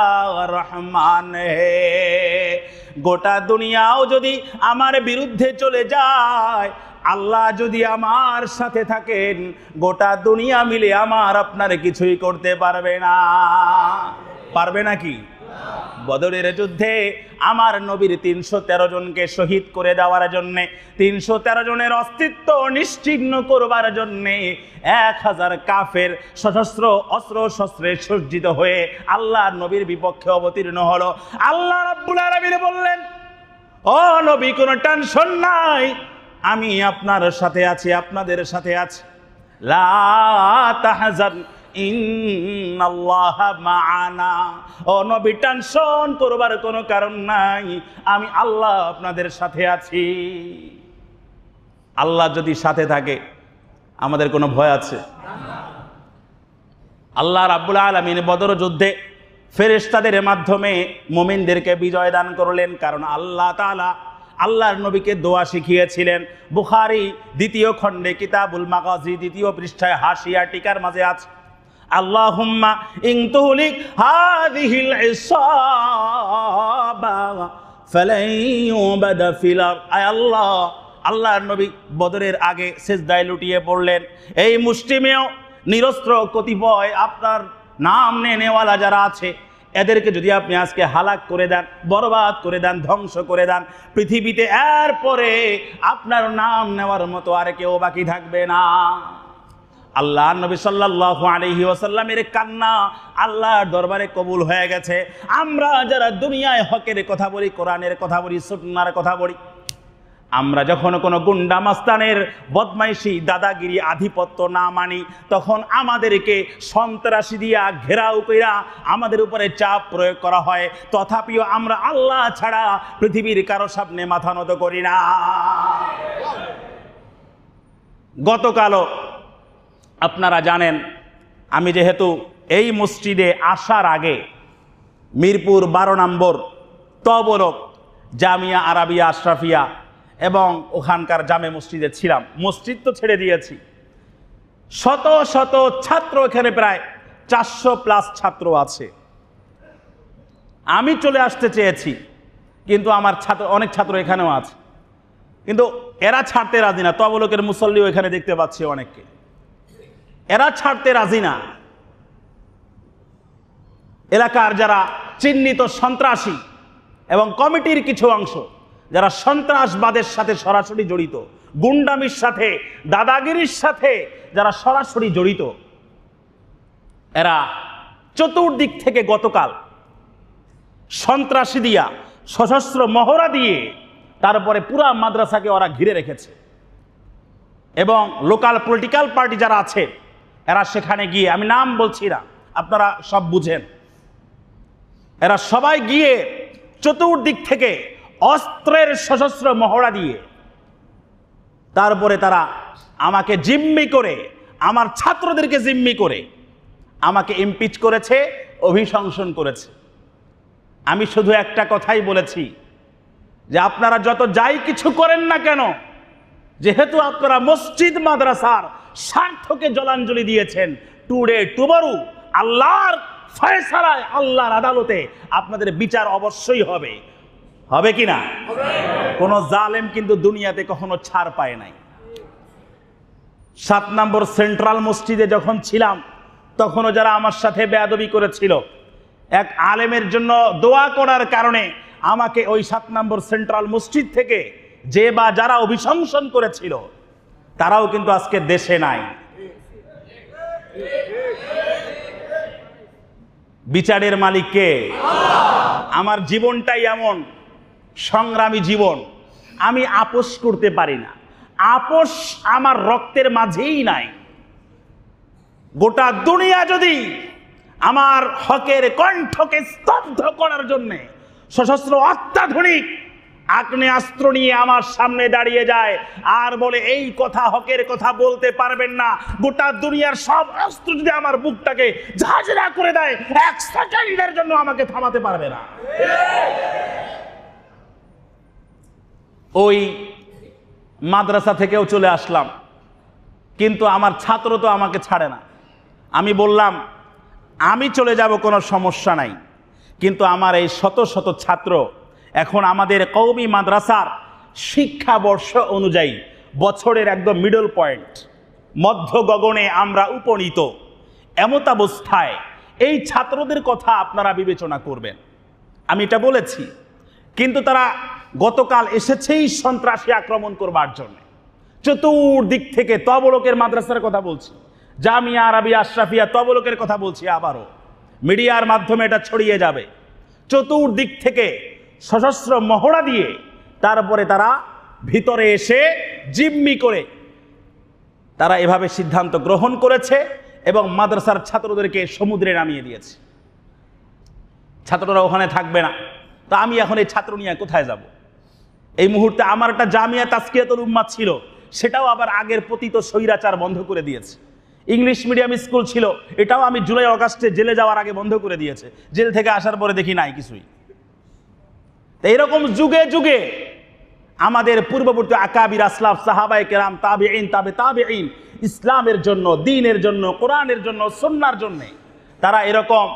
रहमान है। গোটা দুনিয়াও যদি আমার বিরুদ্ধে চলে যায়, আল্লাহ যদি আমার সাথে থাকেন, গোটা দুনিয়া মিলে আমার আপনার কিছুই করতে পারবে না। পারবে নাকি? বদরের যুদ্ধে আমার নবীর 313 জনকে শহীদ করে দেওয়ার জন্যে, 313 জনের অস্তিত্ব নিশ্চিহ্ন করবার জন্যে 1000 কাফের সশস্ত্র অস্ত্র শস্ত্রে সজ্জিত হয়ে আল্লাহর নবীর বিপক্ষে অবতীর্ণ হলো। আল্লাহ রাব্বুল আলামিন বললেন, ও নবী, কোনো টেনশন নাই, আমি আপনার সাথে আছি, আপনাদের সাথে আছি। লা তাহজান ইন্নাল্লাহা মাআনা। ও নবী, টেনশন করবার কোনো কারণ নাই, আমি আল্লাহ আপনাদের সাথে আছি। আল্লাহ যদি সাথে থাকে আমাদের কোনো ভয় আছে? আল্লাহ রাব্বুল আলামিন বদর যুদ্ধে ফেরেশতাদের মাধ্যমে মুমিনদেরকে বিজয় দান করলেন, কারণ আল্লাহ তাআলা আল্লাহর নবীকে দোয়া শিখিয়েছিলেন। বুখারী 2য় খণ্ডে কিতাবুল মাগাজি 2য় পৃষ্ঠায় হাসিয়া টিকার মাঝে আছে, আল্লাহুম্মা ইন তুহলিক হাযিহিল ইসাবা ফালাই ইউবাদা ফিল আরদ। আয় আল্লাহ, আল্লাহর নবী বদরের আগে সিজদায় লুটিয়ে পড়লেন, এই মুষ্টিমেয় নিরস্ত্র কতিপয় আপনার নাম নেওয়ালা যারা আছে, এদেরকে যদি আপনি আজকে হালাক করে দেন, বরবাদ করে দেন, ধ্বংস করে দেন, পৃথিবীতে এরপরে আপনার নাম নেওয়ার মতো আর কেউ বাকি থাকবে না। আল্লাহ নবী সাল্লাল্লাহু আলাইহি ওয়াসাল্লামের কান্না আল্লাহর দরবারে কবুল হয়ে গেছে। আমরা যারা দুনিয়ায় হকের কথা বলি, কোরআনের কথা বলি, সুন্নাহর কথা বলি, আমরা যখন কোনো গুন্ডা মাস্তানের বদমাইশি, দাদাগিরি, আধিপত্য না মানি, তখন আমাদেরকে সন্ত্রাসী দিয়া ঘেরাও কইরা আমাদের উপরে চাপ প্রয়োগ করা হয়। তথাপিও আমরা আল্লাহ ছাড়া পৃথিবীর কারো সামনে মাথা নত করি না। গতকালও আপনারা জানেন, আমি যেহেতু এই মসজিদে আসার আগে মিরপুর 12 নম্বর তবরক জামিয়া আরাবিয়া আশরাফিয়া এবং ওখানকার জামে মসজিদে ছিলাম। মসজিদ তো ছেড়ে দিয়েছি, শত শত ছাত্র, এখানে প্রায় 400+ ছাত্র আছে। আমি চলে আসতে চেয়েছি, কিন্তু আমার অনেক ছাত্র এখানেও আছে, কিন্তু এরা ছাড়তে রাজি না। তবলকের মুসল্লিও এখানে দেখতে পাচ্ছি অনেককে, এরা ছাড়তে রাজি না। এলাকার যারা চিহ্নিত সন্ত্রাসী এবং কমিটির কিছু অংশ যারা সন্ত্রাসবাদের সাথে সরাসরি জড়িত, গুন্ডামির সাথে, দাদাগিরির সাথে যারা সরাসরি জড়িত, এরা চতুর্দিক থেকে গতকাল সন্ত্রাসী দিয়া, সশস্ত্র মহড়া দিয়ে তারপরে পুরা মাদ্রাসাকে ওরা ঘিরে রেখেছে। এবং লোকাল পলিটিক্যাল পার্টি যারা আছে, এরা সেখানে গিয়ে, আমি নাম বলছি না, আপনারা সব বুঝেন, এরা সবাই গিয়ে চতুর্দিক থেকে অস্ত্রের সশস্ত্র মহড়া দিয়ে তারপরে তারা আমাকে জিম্মি করে, আমার ছাত্রদেরকে জিম্মি করে আমাকে ইমপিচ করেছে, অভিশংসন করেছে। আমি শুধু একটা কথাই বলেছি যে আপনারা যত যাই কিছু করেন না কেন, যেহেতু আপনারা মসজিদ মাদ্রাসার স্বার্থকে জলাঞ্জলি দিয়েছেন, টুডে টুমারো আল্লাহর ফয়সালায়, আল্লাহর আদালতে আপনাদের বিচার অবশ্যই হবে। হবে কি না? কোন জালেম কিন্তু দুনিয়াতে কখনো ছাড় পায় নাই। 7 নম্বর সেন্ট্রাল মসজিদে যখন ছিলাম, তখনও যারা আমার সাথে বেয়াদবি করেছিল, এক আলেমের জন্য দোয়া করার কারণে আমাকে ওই 7 নম্বর সেন্ট্রাল মসজিদ থেকে যে বা যারা অভিশংসন করেছিল, তারাও কিন্তু আজকে দেশে নাই। বিচারের মালিক কে? আমার জীবনটাই এমন সংগ্রামী জীবন, আমি আপোষ করতে পারি না। আপোষ আমার রক্তের মাঝেই নাই। গোটা দুনিয়া যদি আমার হকের কণ্ঠকে স্তব্ধ করার জন্য সশস্ত্র অত্যাধুনিক আগ্নেয়াস্ত্র নিয়ে আমার সামনে দাঁড়িয়ে যায় আর বলে এই কথা, হকের কথা বলতে পারবেন না, গোটা দুনিয়ার সব অস্ত্র যদি আমার বুকটাকে ঝাঁঝরা করে দেয়, 1 সেকেন্ডের জন্য আমাকে থামাতে পারবে না। ওই মাদ্রাসা থেকেও চলে আসলাম, কিন্তু আমার ছাত্র তো আমাকে ছাড়ে না। আমি বললাম আমি চলে যাব, কোনো সমস্যা নাই, কিন্তু আমার এই শত শত ছাত্র এখন আমাদের কওমি মাদ্রাসার শিক্ষাবর্ষ অনুযায়ী বছরের একদম মিডল পয়েন্ট, মধ্য গগনে আমরা উপনীত, এমতাবস্থায় এই ছাত্রদের কথা আপনারা বিবেচনা করবেন। আমি এটা বলেছি, কিন্তু তারা গতকাল এসেছেই সন্ত্রাসী আক্রমণ করবার জন্য। চতুর্দিক থেকে তবলকের মাদ্রাসার কথা বলছি, জামিয়া আরাবিয়া আশরাফিয়া তবলকের কথা বলছি, আবারও মিডিয়ার মাধ্যমে এটা ছড়িয়ে যাবে। চতুর্দিক থেকে সশস্ত্র মহড়া দিয়ে তারপরে তারা ভিতরে এসে জিম্মি করে তারা এভাবে সিদ্ধান্ত গ্রহণ করেছে এবং মাদ্রাসার ছাত্রদেরকে সমুদ্রে নামিয়ে দিয়েছে। ছাত্ররা ওখানে থাকবে না। তা আমি এখন এই ছাত্র নিয়ে কোথায় যাব? এই মুহূর্তে আমার একটা জামিয়া তাজকিয়াতুল উম্মাহ ছিল, সেটাও আবার আগের পতিত স্বৈরাচার বন্ধ করে দিয়েছে। ইংলিশ মিডিয়াম স্কুল ছিল, এটাও আমি জুলাই অগাস্টে জেলে যাওয়ার আগে বন্ধ করে দিয়েছে। জেল থেকে আসার পরে দেখি নাই কিছুই। এইরকম যুগে যুগে আমাদের পূর্ববর্তী আকাবির আসলাফ সাহাবায়ে কেরাম তাবেঈন তাবে তাবেঈন ইসলামের জন্য, দ্বীনের জন্য, কোরআনের জন্য, সুন্নাহর জন্য তারা এরকম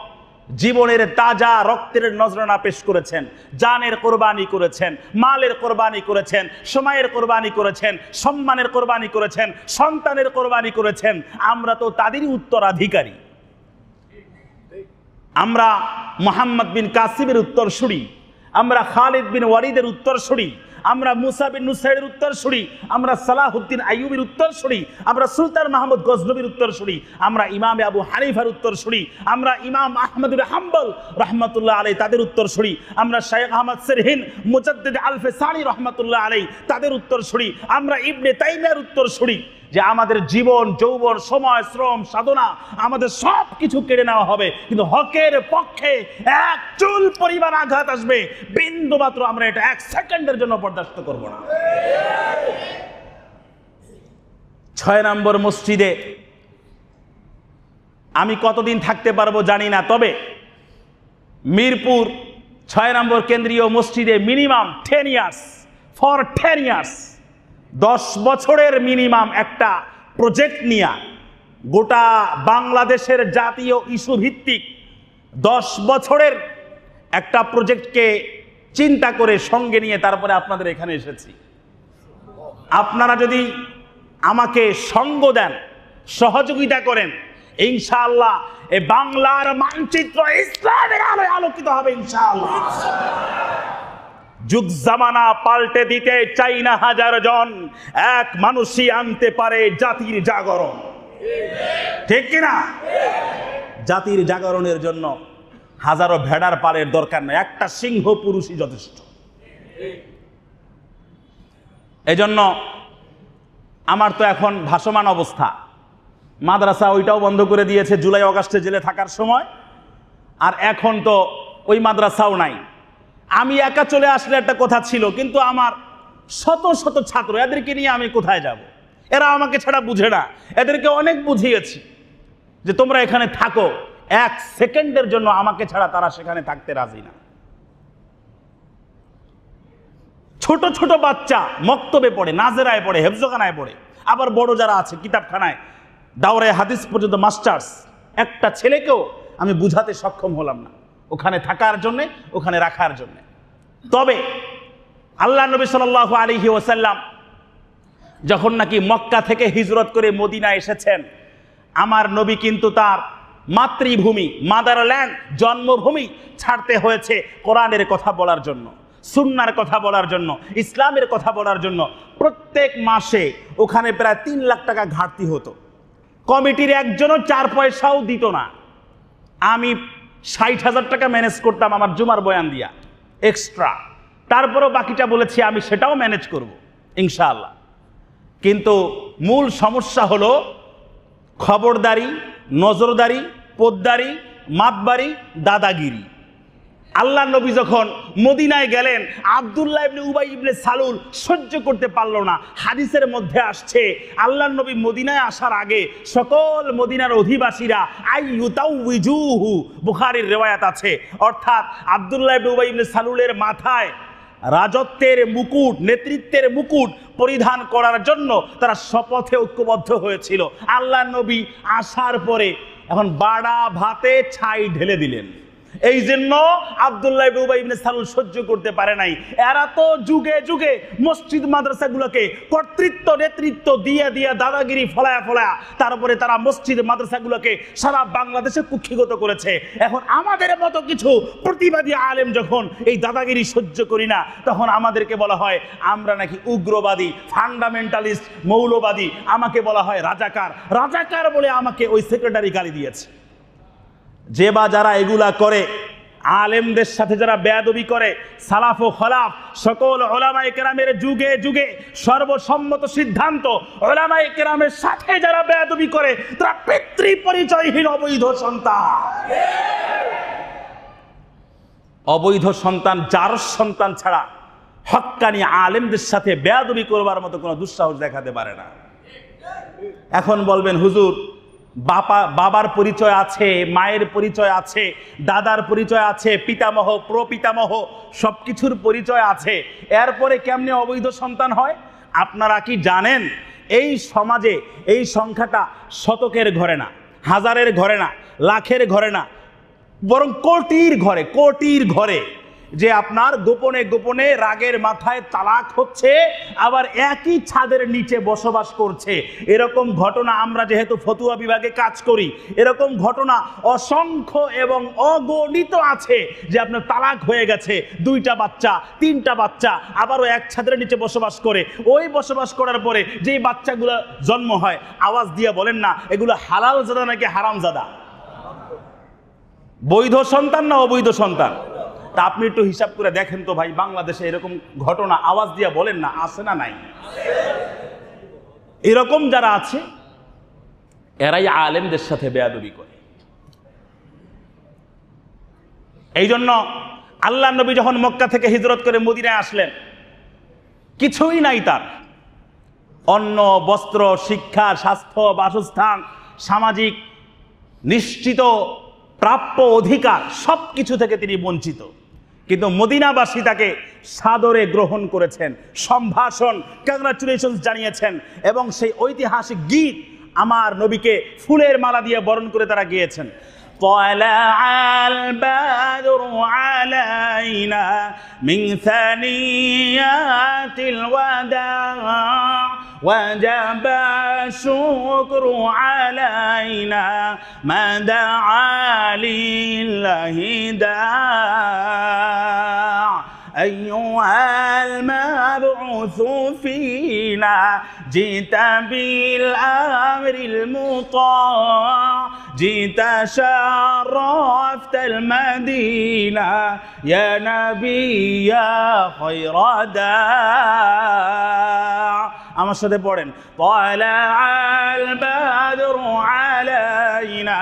জীবনের তাজা রক্তের নজরানা পেশ করেছেন, জানের কোরবানি করেছেন, মালের কোরবানি করেছেন, সময়ের কোরবানি করেছেন, সম্মানের কোরবানি করেছেন, সন্তানের কোরবানি করেছেন। আমরা তো তাদেরই উত্তরাধিকারী। আমরা মুহাম্মদ বিন কাসিমের উত্তরসূরি, আমরা খালিদ বিন ওয়ালিদের উত্তরসূরি, আমরা মুসা বিন নুসাইরের উত্তরসূরি, আমরা সালাহুদ্দিন আইয়ুবের উত্তরসূরি, আমরা সুলতান মাহমুদ গজনবীর উত্তরসূরি, আমরা ইমাম আবু হানিফার উত্তরসূরি, আমরা ইমাম আহমদ বিন হাম্বল রাহমাতুল্লাহ আলাইহি তাদের উত্তরসূরি, আমরা শাইখ আহমদ সিরহিন মুজাদ্দিদ আলফে সানি রাহমাতুল্লাহ আলাইহি তাদের উত্তরসূরি, আমরা ইবনে তাইমিয়ার উত্তরসূরি। যে আমাদের জীবন, যৌবন, সময়, শ্রম, সাধনা আমাদের সব কিছু কেড়ে নেওয়া হবে, কিন্তু হকের পক্ষে এক চুল পরিমাণ আঘাত আসবে, বিন্দু মাত্র আমরা এটা এক সেকেন্ডের জন্য বরদাস্ত করব না। ৬ নম্বর মসজিদে আমি কতদিন থাকতে পারবো জানি না, তবে মিরপুর ৬ নম্বর কেন্দ্রীয় মসজিদে মিনিমাম 10 ইয়ার্স, ফর 10 ইয়ার্স 10 বছরের মিনিমাম একটা প্রজেক্ট নিয়ে গোটা বাংলাদেশের জাতীয় ইস্যু ভিত্তিক 10 বছরের একটা প্রজেক্টকে চিন্তা করে সঙ্গে নিয়ে তারপরে আপনাদের এখানে এসেছি। আপনারা যদি আমাকে সঙ্গ দেন, সহযোগিতা করেন, ইনশাআল্লাহ এই বাংলার মানচিত্র ইসলামের আলোয় আলোকিত হবে ইনশাআল্লাহ। যুগ জামানা পাল্টে দিতে চাই না হাজার জন, এক মানুষই আনতে পারে জাতির জাগরণ। ঠিক কিনা? জাতির জাগরণের জন্য হাজারো ভেড়ার পালের দরকার নেই, একটা সিংহ পুরুষই যথেষ্ট। এজন্য আমার তো এখন ভাসমান অবস্থা, মাদ্রাসা ওইটাও বন্ধ করে দিয়েছে জুলাই অগাস্টে জেলে থাকার সময়, আর এখন তো ওই মাদ্রাসাও নাই। আমি একা চলে আসলে একটা কথা ছিল, কিন্তু আমার শত শত ছাত্র, এদেরকে নিয়ে আমি কোথায় যাব? এরা আমাকে ছাড়া বুঝে না। এদেরকে অনেক বুঝিয়েছি যে তোমরা এখানে থাকো, এক সেকেন্ডের জন্য আমাকে ছাড়া তারা সেখানে থাকতে রাজি না। ছোট ছোট বাচ্চা মক্তবে পড়ে, নাজেরায় পড়ে, হেফজখানায় পড়ে, আবার বড় যারা আছে কিতাবখানায় দাওরায়ে হাদিস পর্যন্ত মাস্টার্স, একটা ছেলেকেও আমি বুঝাতে সক্ষম হলাম না ওখানে থাকার জন্যে, ওখানে রাখার জন্যে। তবে আল্লাহ নবী সাল্লাল্লাহু আলাইহি ওয়াসাল্লাম যখন নাকি মক্কা থেকে হিজরত করে মদিনা এসেছেন, আমার নবী কিন্তু তার মাতৃভূমি, মাদারল্যান্ড, জন্মভূমি ছাড়তে হয়েছে কোরআনের কথা বলার জন্য, সুন্নাহর কথা বলার জন্য, ইসলামের কথা বলার জন্য। প্রত্যেক মাসে ওখানে প্রায় 3 লাখ টাকা ঘাটতি হতো। কমিটির একজনও 4 পয়সাও দিত না। আমি 60,000 টাকা ম্যানেজ করতাম আমার জুমার বয়ান দিয়া এক্সট্রা। তারপরও বাকিটা বলেছি আমি সেটাও ম্যানেজ করব ইনশাআল্লাহ। কিন্তু মূল সমস্যা হলো খবরদারি, নজরদারি, পোদ্দারি, মাতবারি, দাদাগিরি। আল্লাহ নবী যখন মদিনায় গেলেন, আব্দুল্লাহ ইবনে উবাই ইবনে সালুল সহ্য করতে পারল না। হাদিসের মধ্যে আসছে আল্লাহ নবী মদিনায় আসার আগে সকল মদিনার অধিবাসীরা আইয়ুতাউইজুহু, বুখারীর রিওয়ায়াত আছে, অর্থাৎ আব্দুল্লাহ ইবনে উবাই ইবনে সালুলের মাথায় রাজত্বের মুকুট, নেতৃত্বের মুকুট পরিধান করার জন্য তারা শপথে ঐক্যবদ্ধ হয়েছিল। আল্লাহ নবী আসার পরে এখন বাড়া ভাতে ছাই ঢেলে দিলেন। এই জন্য আব্দুল্লাহ ইবনে উবাই ইবনে সালুল সহ্য করতে পারে নাই। এরা তো যুগে যুগে মসজিদ মাদ্রাসাগুলোকে কর্তৃত্ব নেতৃত্ব দিয়ে দিয়ে দাদাগিরি ফলায়া ফলায়া তারপরে তারা মসজিদ মাদ্রাসাগুলোকে সারা বাংলাদেশে কুক্ষিগত করেছে। এখন আমাদের মতো কিছু প্রতিবাদী আলেম যখন এই দাদাগিরি সহ্য করি না, তখন আমাদেরকে বলা হয় আমরা নাকি উগ্রবাদী, ফান্ডামেন্টালিস্ট, মৌলবাদী। আমাকে বলা হয় রাজাকার। রাজাকার বলে আমাকে ওই সেক্রেটারি গালি দিয়েছে। যে বা যারা এগুলা করে, আলেমদের সাথে যারা বেয়াদবি করে, সালাফ ও খলাফ সকল উলামায়ে কেরামের যুগে যুগে সর্বসম্মত সিদ্ধান্ত, উলামায়ে কেরামের সাথে যারা বেয়াদবি করে তারা পিতৃ পরিচয়হীন অবৈধ সন্তান। অবৈধ সন্তান, জারজ সন্তান ছাড়া হক্কানি আলেমদের সাথে বেয়াদবি করবার মতো কোনো দুঃসাহস দেখাতে পারে না। এখন বলবেন হুজুর বাবার পরিচয় আছে, মায়ের পরিচয় আছে, দাদার পরিচয় আছে, পিতামহ প্রপিতামহ সবকিছুর পরিচয় আছে, এরপরে কেমনে অবৈধ সন্তান হয়? আপনারা কি জানেন এই সমাজে এই সংখ্যাটা শতকের ঘরে না, হাজারের ঘরে না, লাখের ঘরে না, বরং কোটির ঘরে, কোটির ঘরে যে আপনার গোপনে গোপনে রাগের মাথায় তালাক হচ্ছে, আবার একই ছাদের নিচে বসবাস করছে। এরকম ঘটনা আমরা যেহেতু ফতুয়া বিভাগে কাজ করি, এরকম ঘটনা অসংখ্য এবং অগণিত আছে যে আপনার তালাক হয়ে গেছে, 2টা বাচ্চা 3টা বাচ্চা, আবারও এক ছাদের নিচে বসবাস করে। ওই বসবাস করার পরে যেই বাচ্চাগুলো জন্ম হয়, আওয়াজ দিয়ে বলেন না এগুলো হালাল জাদা নাকি হারাম জাদা? বৈধ সন্তান না অবৈধ সন্তান? তা আপনি একটু হিসাব করে দেখেন তো ভাই, বাংলাদেশে এরকম ঘটনা আওয়াজ দিয়ে বলেন না আছে না নাই? এরকম যারা আছে এরাই আলেমদের সাথে বেয়াদবি করে। এই জন্য আল্লাহ নবী যখন মক্কা থেকে হিজরত করে মদিনায় আসলেন, কিছুই নাই তার। অন্ন, বস্ত্র, শিক্ষা, স্বাস্থ্য, বাসস্থান, সামাজিক নিশ্চিত প্রাপ্য অধিকার সব কিছু থেকে তিনি বঞ্চিত। কিন্তু মদিনাবাসী তাকে সাদরে গ্রহণ করেছেন, সম্ভাষণ, কংগ্রাচুলেশনস জানিয়েছেন, এবং সেই ঐতিহাসিক গীত আমার নবীকে ফুলের মালা দিয়ে বরণ করে তারা গিয়েছেন। طلع البدر علينا من ثنيات الوداع وجب الشكر علينا ما دعا لله داع أيها المبعوث فينا جئت بالأمر المطاع جئت شرفت المدينة يا نبي يا خير داع আমার সাথে পড়েন طلع البدر علينا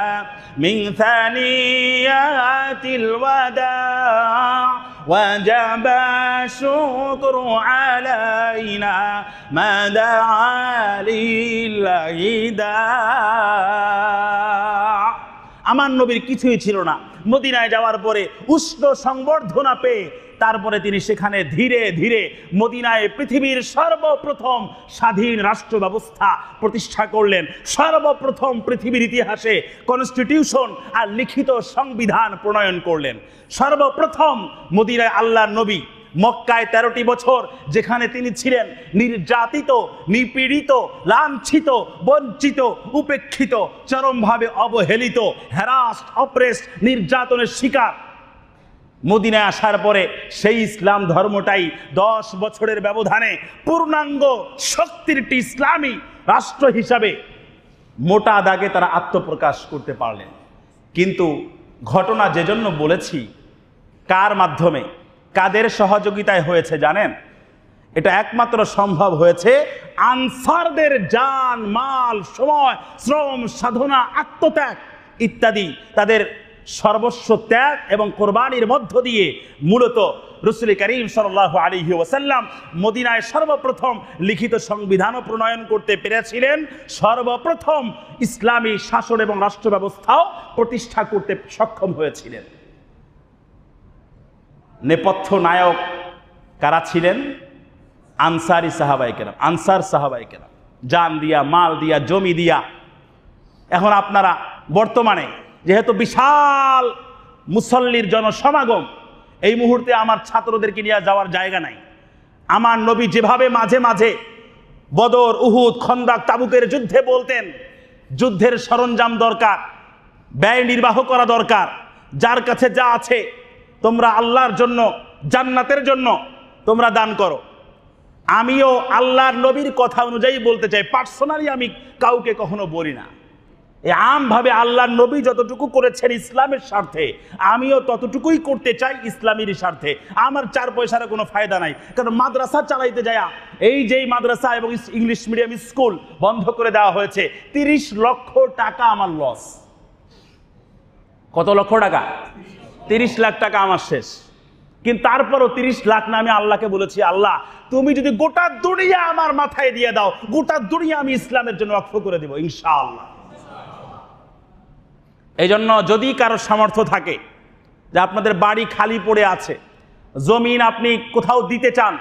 من ثنيات الوداع وجب الشكر علينا ما دعا لله داع। আমার নবীর কিছুই ছিল না। মদিনায় যাওয়ার পরে উষ্ণ সংবর্ধনা পেয়ে তারপরে তিনি সেখানে ধীরে ধীরে মদিনায় পৃথিবীর সর্বপ্রথম স্বাধীন রাষ্ট্র ব্যবস্থা প্রতিষ্ঠা করলেন। সর্বপ্রথম পৃথিবীর ইতিহাসে কনস্টিটিউশন আর লিখিত সংবিধান প্রণয়ন করলেন। সর্বপ্রথম মদিনায় আল্লাহর নবী মক্কায় 13টি বছর যেখানে তিনি ছিলেন নির্যাতিত, নিপীড়িত, লাঞ্ছিত, বঞ্চিত, উপেক্ষিত, চরমভাবে অবহেলিত, হ্যারাস্ট, অপ্রেসড, নির্যাতনের শিকার। মদিনায় আসার পরে সেই ইসলাম ধর্মটাই 10 বছরের ব্যবধানে পূর্ণাঙ্গ শক্তির একটি ইসলামী রাষ্ট্র হিসাবে মোটা দাগে তারা আত্মপ্রকাশ করতে পারলেন। কিন্তু ঘটনা যে জন্য বলেছি, কার মাধ্যমে, কাদের সহযোগিতায় হয়েছে জানেন? এটা একমাত্র সম্ভব হয়েছে আনসারদের জান, মাল, সময়, শ্রম, সাধনা, আত্মত্যাগ ইত্যাদি তাদের সর্বস্ব ত্যাগ এবং কোরবানির মধ্য দিয়ে মূলত রাসূল করিম সাল্লাল্লাহু আলাইহি ওয়াসাল্লাম মদিনায় সর্বপ্রথম লিখিত সংবিধানও প্রণয়ন করতে পেরেছিলেন। সর্বপ্রথম ইসলামী শাসন এবং রাষ্ট্র ব্যবস্থাও প্রতিষ্ঠা করতে সক্ষম হয়েছিলেন। নেপথ্য নায়ক কারা ছিলেন? আনসারি সাহাবায়ে কেরাম, আনসার সাহাবায়ে কেরাম, জান দিয়া, মাল দিয়া, জমি দিয়া। এখন আপনারা বর্তমানে যেহেতু বিশাল মুসল্লির জনসমাগম, এই মুহূর্তে আমার ছাত্রদেরকে নিয়ে যাওয়ার জায়গা নাই। আমার নবী যেভাবে মাঝে মাঝে বদর, উহুদ, খন্দক, তাবুকের যুদ্ধে বলতেন, যুদ্ধের সরঞ্জাম দরকার, ব্যয় নির্বাহ করা দরকার, যার কাছে যা আছে তোমরা আল্লাহর জন্য, জান্নাতের জন্য তোমরা দান করো। আমিও আল্লাহর নবীর কথা অনুযায়ী বলতে চাই, পার্সোনালি আমি কাউকে কখনো বলি না। এই আমভাবে আল্লাহর নবী যতটুকু করেছেন ইসলামের স্বার্থে, আমিও ততটুকুই করতে চাই ইসলামের স্বার্থে। আমার 4 পয়সার কোনো ফায়দা নাই, কারণ মাদ্রাসা চালাইতে যায়, এই যেই মাদ্রাসা এবং ইংলিশ মিডিয়াম স্কুল বন্ধ করে দেওয়া হয়েছে, 30 লক্ষ টাকা আমার লস। কত লক্ষ টাকা? 30 লাখ টাকা আমার শেষ। কিন্তু তারপরও 30 লাখ না, আমি আল্লাহকে বলেছি, আল্লাহ তুমি যদি গোটা দুনিয়া আমার মাথায় দিয়ে দাও, গোটা দুনিয়া আমি ইসলামের জন্য ওয়াকফ করে দেব ইনশাআল্লাহ। এই জন্য যদি কারো সামর্থ্য থাকে যে আপনাদের বাড়ি খালি পড়ে আছে, জমিন আপনি কোথাও দিতে চান,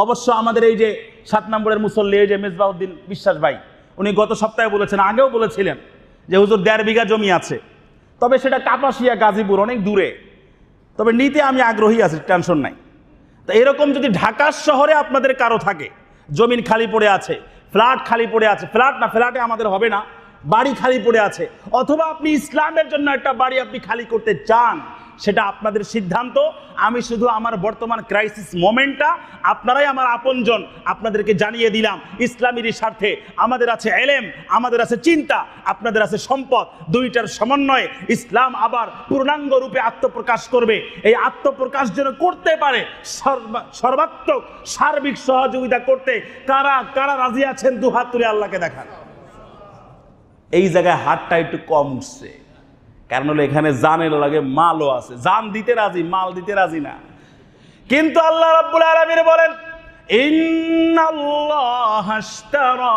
অবশ্য আমাদের এই যে 7 নম্বরের মুসল্লি, এই যে মেজবাউদ্দিন বিশ্বাস ভাই, উনি গত সপ্তাহে বলেছেন, আগেও বলেছিলেন যে হুজুর 1.5 বিঘা জমি আছে, তবে সেটা কাপাসিয়া, গাজীপুর, অনেক দূরে, তবে নিতে আমি আগ্রহী আছি, টেনশন নাই। তো এরকম যদি ঢাকা শহরে আপনাদের কারো থাকে, জমিন খালি পড়ে আছে, ফ্ল্যাট খালি পড়ে আছে, ফ্ল্যাট না, ফ্ল্যাটে আমাদের হবে না, বাড়ি খালি পড়ে আছে, অথবা আপনি ইসলামের জন্য একটা বাড়ি আপনি খালি করতে চান, সেটা আপনাদের সিদ্ধান্ত। আমি শুধু আমার বর্তমান ক্রাইসিস মোমেন্টটা, আপনারাই আমার আপনজন, আপনাদেরকে জানিয়ে দিলাম ইসলামের স্বার্থে। আমাদের আছে এলেম, আমাদের আছে চিন্তা, আপনাদের আছে সম্পদ, দুইটার সমন্বয়ে ইসলাম আবার পূর্ণাঙ্গ রূপে আত্মপ্রকাশ করবে। এই আত্মপ্রকাশ যেন করতে পারে, সর্বাত্মক সার্বিক সহযোগিতা করতে কারা কারা রাজি আছেন? 2 হাত তুলে আল্লাহকে দেখান। এই জায়গায় হাতটা একটু কম উঠছে, কারণ হলো এখানে জানের লাগে মালও আছে, জান দিতে রাজি, মাল দিতে রাজি না। কিন্তু আল্লাহ রাব্বুল আলামিন বলেন, ইন্নাল্লাহা আশতারা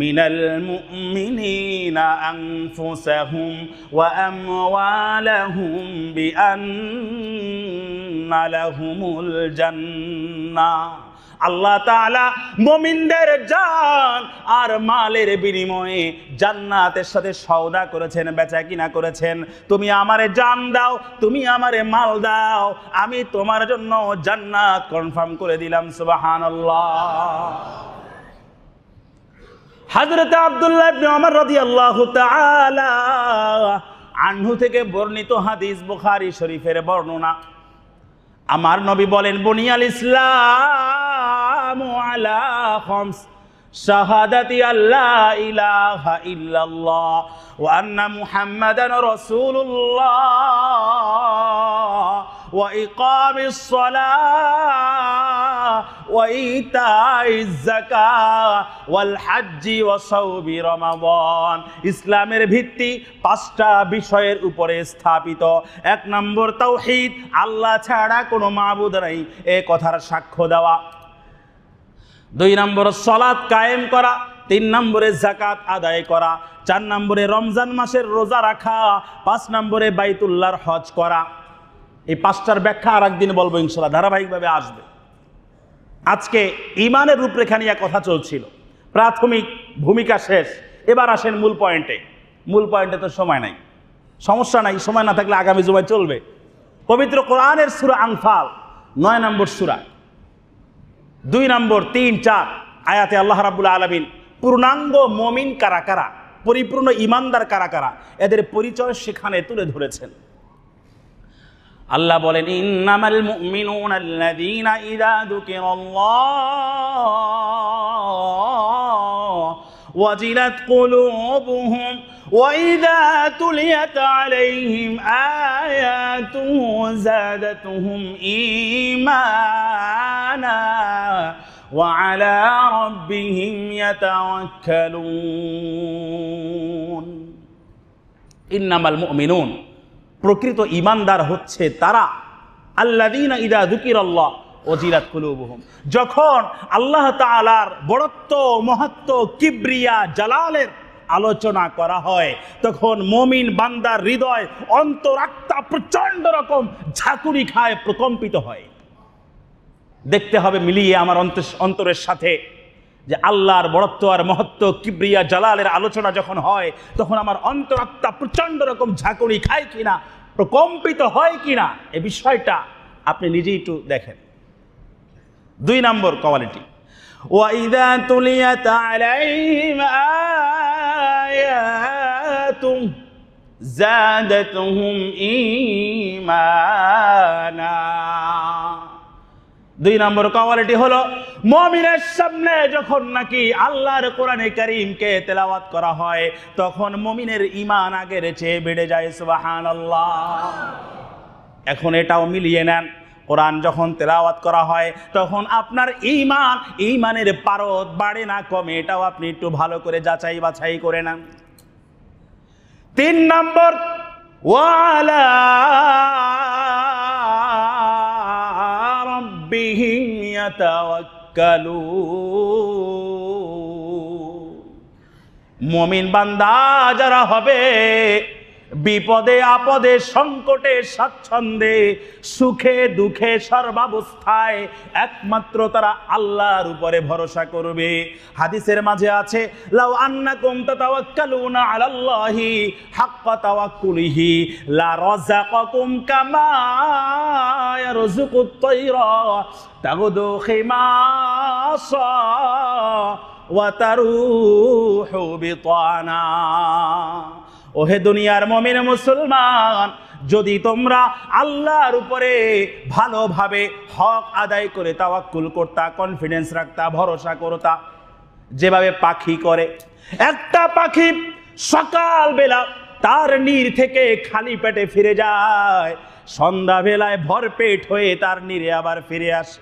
মিনাল মুমিনিনা আনফুসাহুম ওয়া আমওয়ালাহুম বিআন্না লাহুমুল জান্নাহ। আল্লাহ তাআলা মুমিনদের জান আর মালের বিনিময়ে জান্নাতের সাথে সওদা করেছেন, বেচা কিনা করেছেন। তুমি আমারে জান দাও, তুমি আমারে মাল দাও, আমি তোমার জন্য জান্নাত কনফার্ম করে দিলাম। সুবহানাল্লাহ। হযরত আব্দুল্লাহ ইবনে ওমর রাদিয়াল্লাহু তাআলা আনহু থেকে বর্ণিত হাদিস, বুখারী শরীফের বর্ণনা। আমার নবী বলেন, বুনিয়াল ইসলামু আলা খামস, শাহাদাতি আল্লা ইলাহা ইল্লাল্লাহ ওয়া আন্না মুহাম্মাদান রাসূলুল্লাহ ওয়া ইকামিস সালাহ ওয়া ইতাইজ যাকাত ওয়াল হজ্জি ওয়া সাওমি রমাদান। ইসলামের ভিত্তি 5টা বিষয়ের উপরে স্থাপিত। 1 নম্বর তাওহীদ, আল্লাহ ছাড়া কোনো মাবুদ নাই, এই কথার সাক্ষ্য দেওয়া। 2 নম্বর সালাত কায়েম করা। 3 নম্বরে যাকাত আদায় করা। 4 নম্বরে রমজান মাসের রোজা রাখা। 5 নম্বরে বাইতুল্লাহর হজ করা। এই 5টার ব্যাখ্যা আর একদিন বলবো ইনশাআল্লাহ, ধারাবাহিকভাবে আসবে। আজকে ঈমানের রূপরেখা নিয়ে কথা চলছিল, প্রাথমিক ভূমিকা শেষ, এবার আসেন মূল পয়েন্টে। মূল পয়েন্টে তো সময় নাই, সমস্যা নাই, সময় না থাকলে আগামী জুমায় চলবে। পবিত্র কোরআনের সূরা আনফাল 9 নম্বর সূরা, 2 নম্বর 3, 4 আয়াতে আল্লাহ রাব্বুল আলামিন পূর্ণাঙ্গ মুমিন কারা কারা, পরিপূর্ণ ঈমানদার কারা কারা, এদের পরিচয় সেখানে তুলে ধরেছেন। আল্লাহ বলেন, ইন্নামাল মুমিনুনা আল্লাযীনা ইযা যুকিরাল্লাহ ওয়াজিলাত কুলুবুহুম ওয়া ইযা তুলিয়াত আলাইহিম আয়াতুহু যাদাতুহুম ঈমানা ওয়া আলা রাব্বিহিম ইয়াতাওয়াক্কালুন। ইন্নামাল মুমিনুন, প্রকৃত ঈমানদার হচ্ছে তারা, আল্লাযীনা ইযা যুকিরাল্লাহ ওয়াজিলাত কুলুবুহুম, যখন আল্লাহ তাআলার বড়ত্ব, মহত্ব, কিবরিয়া, জালালের আলোচনা করা হয়, তখন মুমিন বান্দার হৃদয়, অন্তরাত্মা প্রচন্ড রকম ঝাঁকুনি খায়, প্রকম্পিত হয়। দেখতে হবে মিলিয়ে আমার অন্তরের সাথে, যে আল্লাহর বড়ত্ব আর মহত্ব, কিবরিয়া, জালালের আলোচনা যখন হয় তখন আমার অন্তরাত্মা প্রচণ্ড রকম ঝাঁকুনি খায় কিনা, প্রকম্পিত হয় কিনা, এই বিষয়টা আপনি নিজেই একটু দেখেন। 2 নম্বর কোয়ালিটি, ওয়াইদা তুলিয়াত আলাইহিম আয়াতুম যাদাতুহুম ঈমানা। 2 নম্বর কোয়ালিটি হলো মুমিনের সামনে যখন নাকি আল্লাহর কোরআনে কারীমকে তেলাওয়াত করা হয় তখন মুমিনের ঈমান আগের চেয়ে বেড়ে যায়। সুবহানাল্লাহ। এখন এটাও মিলিয়ে নেন, কোরআন যখন তেলাওয়াত করা হয় তখন আপনার ঈমানের পারদ বাড়ে না কমে, এটাও আপনি একটু ভালো করে যাচাই বাছাই করে নেন। 3 নম্বর, ওয়ালা রাব্বিহিম ইয়াতাওয়াক্কালুন। মুমিন বান্দা যারা হবে, বিপদে আপদে, সংকটে স্বাচ্ছন্দ্যে, সুখে দুঃখে, সর্বাবস্থায় একমাত্র তারা আল্লাহর উপরে ভরসা করবে। হাদিসের মাঝে আছে, লাউ আন্নাকুম তাতাওয়াক্কালুনা আলাল্লাহি হাক্কা তাওয়াক্কুলিহি লা রাযাকাকুম কামা ইয়ারযুকুত তায়রা তাগদু খিমাসা ওয়া তারুহু বিতানা। ওহে দুনিয়ার মুমিন মুসলমান, যদি তোমরা আল্লাহর উপরে ভালোভাবে হক আদায় করে তাওয়াক্কুল করতা, কনফিডেন্স রাখতা, ভরসা করতা, যেভাবে পাখি করে, একটা পাখি সকালবেলা তার নীড় থেকে খালি পেটে ফিরে যায়, সন্ধ্যাবেলায় ভরপেট হয়ে তার নীড়ে আবার ফিরে আসে।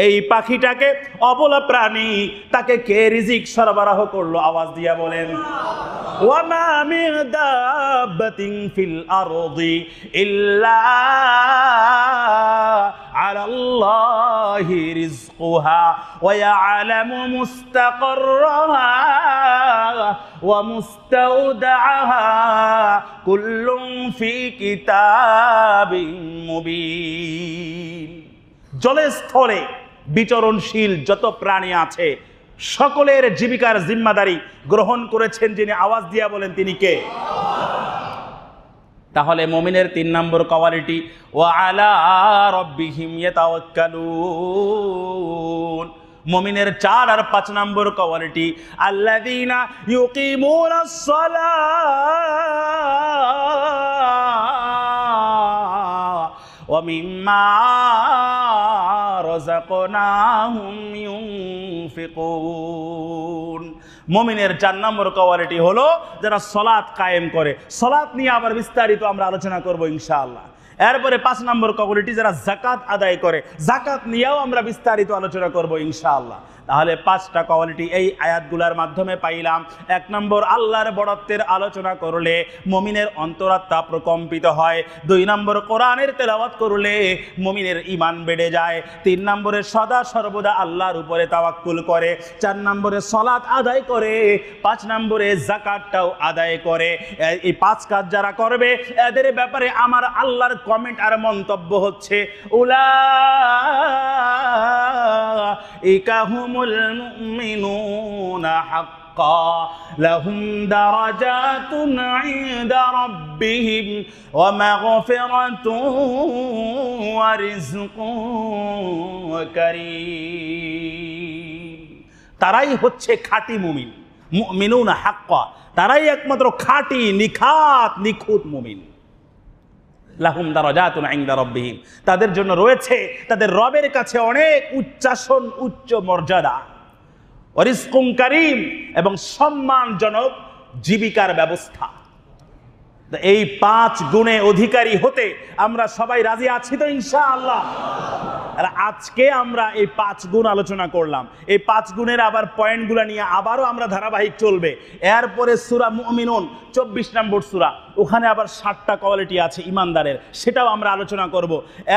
এই পাখিটাকে অবলা প্রাণী, তাকে কে রিজিক সরবরাহ করলো? আওয়াজ দিয়া বলেন। ওয়ামা মিন দাব্বাতিন ফিল আরদি ইল্লা আলাল্লাহি রিজকুহা ওয়া ইয়ালামু মুস্তাকাররাহা ওয়া মুস্তাওদাআহা কুল্লুন ফি কিতাবিন মুবিন। জলে স্থলে বিচরণশীল যত প্রাণী আছে সকলের জীবিকার জিম্মাদারি গ্রহণ করেছেন যিনি। আওয়াজ দিয়া বলেন তিনি কে? তাহলে মুমিনের 3 নম্বর কোয়ালিটি, ওয়া আলা রাব্বিহিম ইয়াতাওয়াক্কালুন। মুমিনের 4 আর 5 নম্বর কোয়ালিটি, আল্লাযীনা ইউকিমুনাস সালাহ ওয়া মিম্মা রাযাকনাহুম ইউনফিকুন। মুমিনের 4 নম্বর কোয়ালিটি হলো যারা সালাত কায়েম করে। সালাত নিয়ে আবার বিস্তারিত আমরা আলোচনা করব ইনশাআল্লাহ। এরপরে 5 নম্বর কোয়ালিটি যারা যাকাত আদায় করে, যাকাত নিয়েও আমরা বিস্তারিত আলোচনা করব ইনশাআল্লাহ। তাহলে 5টা কোয়ালিটি এই আয়াতগুলোর মাধ্যমে পাইলাম। 1 নম্বর, আল্লাহর বড়ত্বের আলোচনা করলে মুমিনের অন্তরাত্মা প্রকম্পিত হয়। 2 নম্বর, কোরআনের তেলাওয়াত করলে মুমিনের ঈমান বেড়ে যায়। 3 নম্বরে, সদা সর্বদা আল্লাহর উপরে তাওয়াক্কুল করে। 4 নম্বরে, সালাত আদায় করে। 5 নম্বরে, যাকাতটাও আদায় করে। এই 5 কাজ যারা করবে এদের ব্যাপারে আমার আল্লাহর কমেন্ট আর মন্তব্য হচ্ছে, উলাইকা হুমুল মুমিনুনা হাক্কা লাহুম দারাজাতুন ইনদা রাব্বিহিম ওয়া মাগফিরাতুন ওয়া রিজকুন কারীম। তারাই হচ্ছে খাঁটি মুমিন, মুমিনুনা হাক্কা, তারাই একমাত্র খাঁটি, নিখুঁত মুমিন। লাহুম দারাজাতুন ইনদা রাব্বিহিম, তাদের জন্য রয়েছে তাদের রবের কাছে অনেক উচ্চাসন, উচ্চ মর্যাদা। ওয়া রিজকুন কারীম, এবং সম্মানজনক জীবিকার ব্যবস্থা। এই 5 গুণে অধিকারী হতে আমরা সবাই রাজি আছি তো ইনশাআল্লাহ? আর আজকে আমরা এই 5 গুণ আলোচনা করলাম। এই 5 গুণের আবার পয়েন্টগুলো নিয়ে আবারও আমরা ধারাবাহিক চলবে। এরপরে সূরা মুমিনুন 24 নম্বর সূরা, ওখানে আবার 7টা কোয়ালিটি আছে ইমানদারের, সেটাও আমরা আলোচনা করব।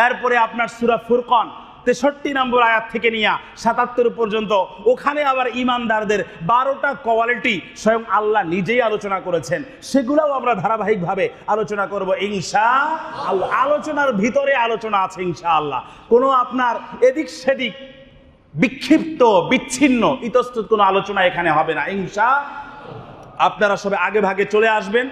এরপরে আপনার সূরা ফুরকান 63 নম্বর আয়াত থেকে নিয়ে 77 পর্যন্ত, ওখানে আবার ইমানদারদের 12টা কোয়ালিটি স্বয়ং আল্লাহ নিজেই আলোচনা করেছেন। সেগুলোও আমরা ধারাবাহিকভাবে আলোচনা করব ইনশাআল্লাহ। আলোচনার ভিতরে আলোচনা আছে ইনশাআল্লাহ। কোনো আপনার এদিক সেদিক বিক্ষিপ্ত বিচ্ছিন্ন ইতস্তত কোনো আলোচনা এখানে হবে না ইনশাআল্লাহ। আপনারা সবে আগে ভাগে চলে আসবেন।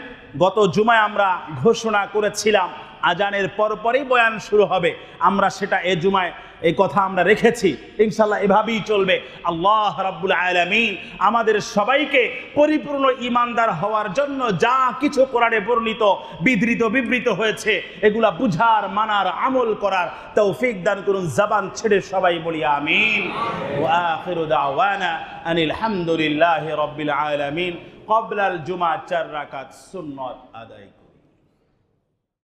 গত জুমায় আমরা ঘোষণা করেছিলাম আজানের পরপরই বয়ান শুরু হবে, আমরা সেটা এ জুমায় এই কথা আমরা রেখেছি। ইনশাআল্লাহ এভাবেই চলবে। আল্লাহ রাব্বুল আলামিন আমাদের সবাইকে পরিপূর্ণ ঈমানদার হওয়ার জন্য যা কিছু কোরআনে বর্ণিত বিধৃত বিবৃত হয়েছে এগুলা বুঝার, মানার, আমল করার তৌফিক দান করুন। জবান ছেড়ে সবাই বলি আমিন। ওয়া আখিরু দাওয়ানা আনিল হামদুলিল্লাহি রাব্বিল আলামিন। ক্বাবলাল জুমআ 4 রাকাত সুন্নাত আদায়।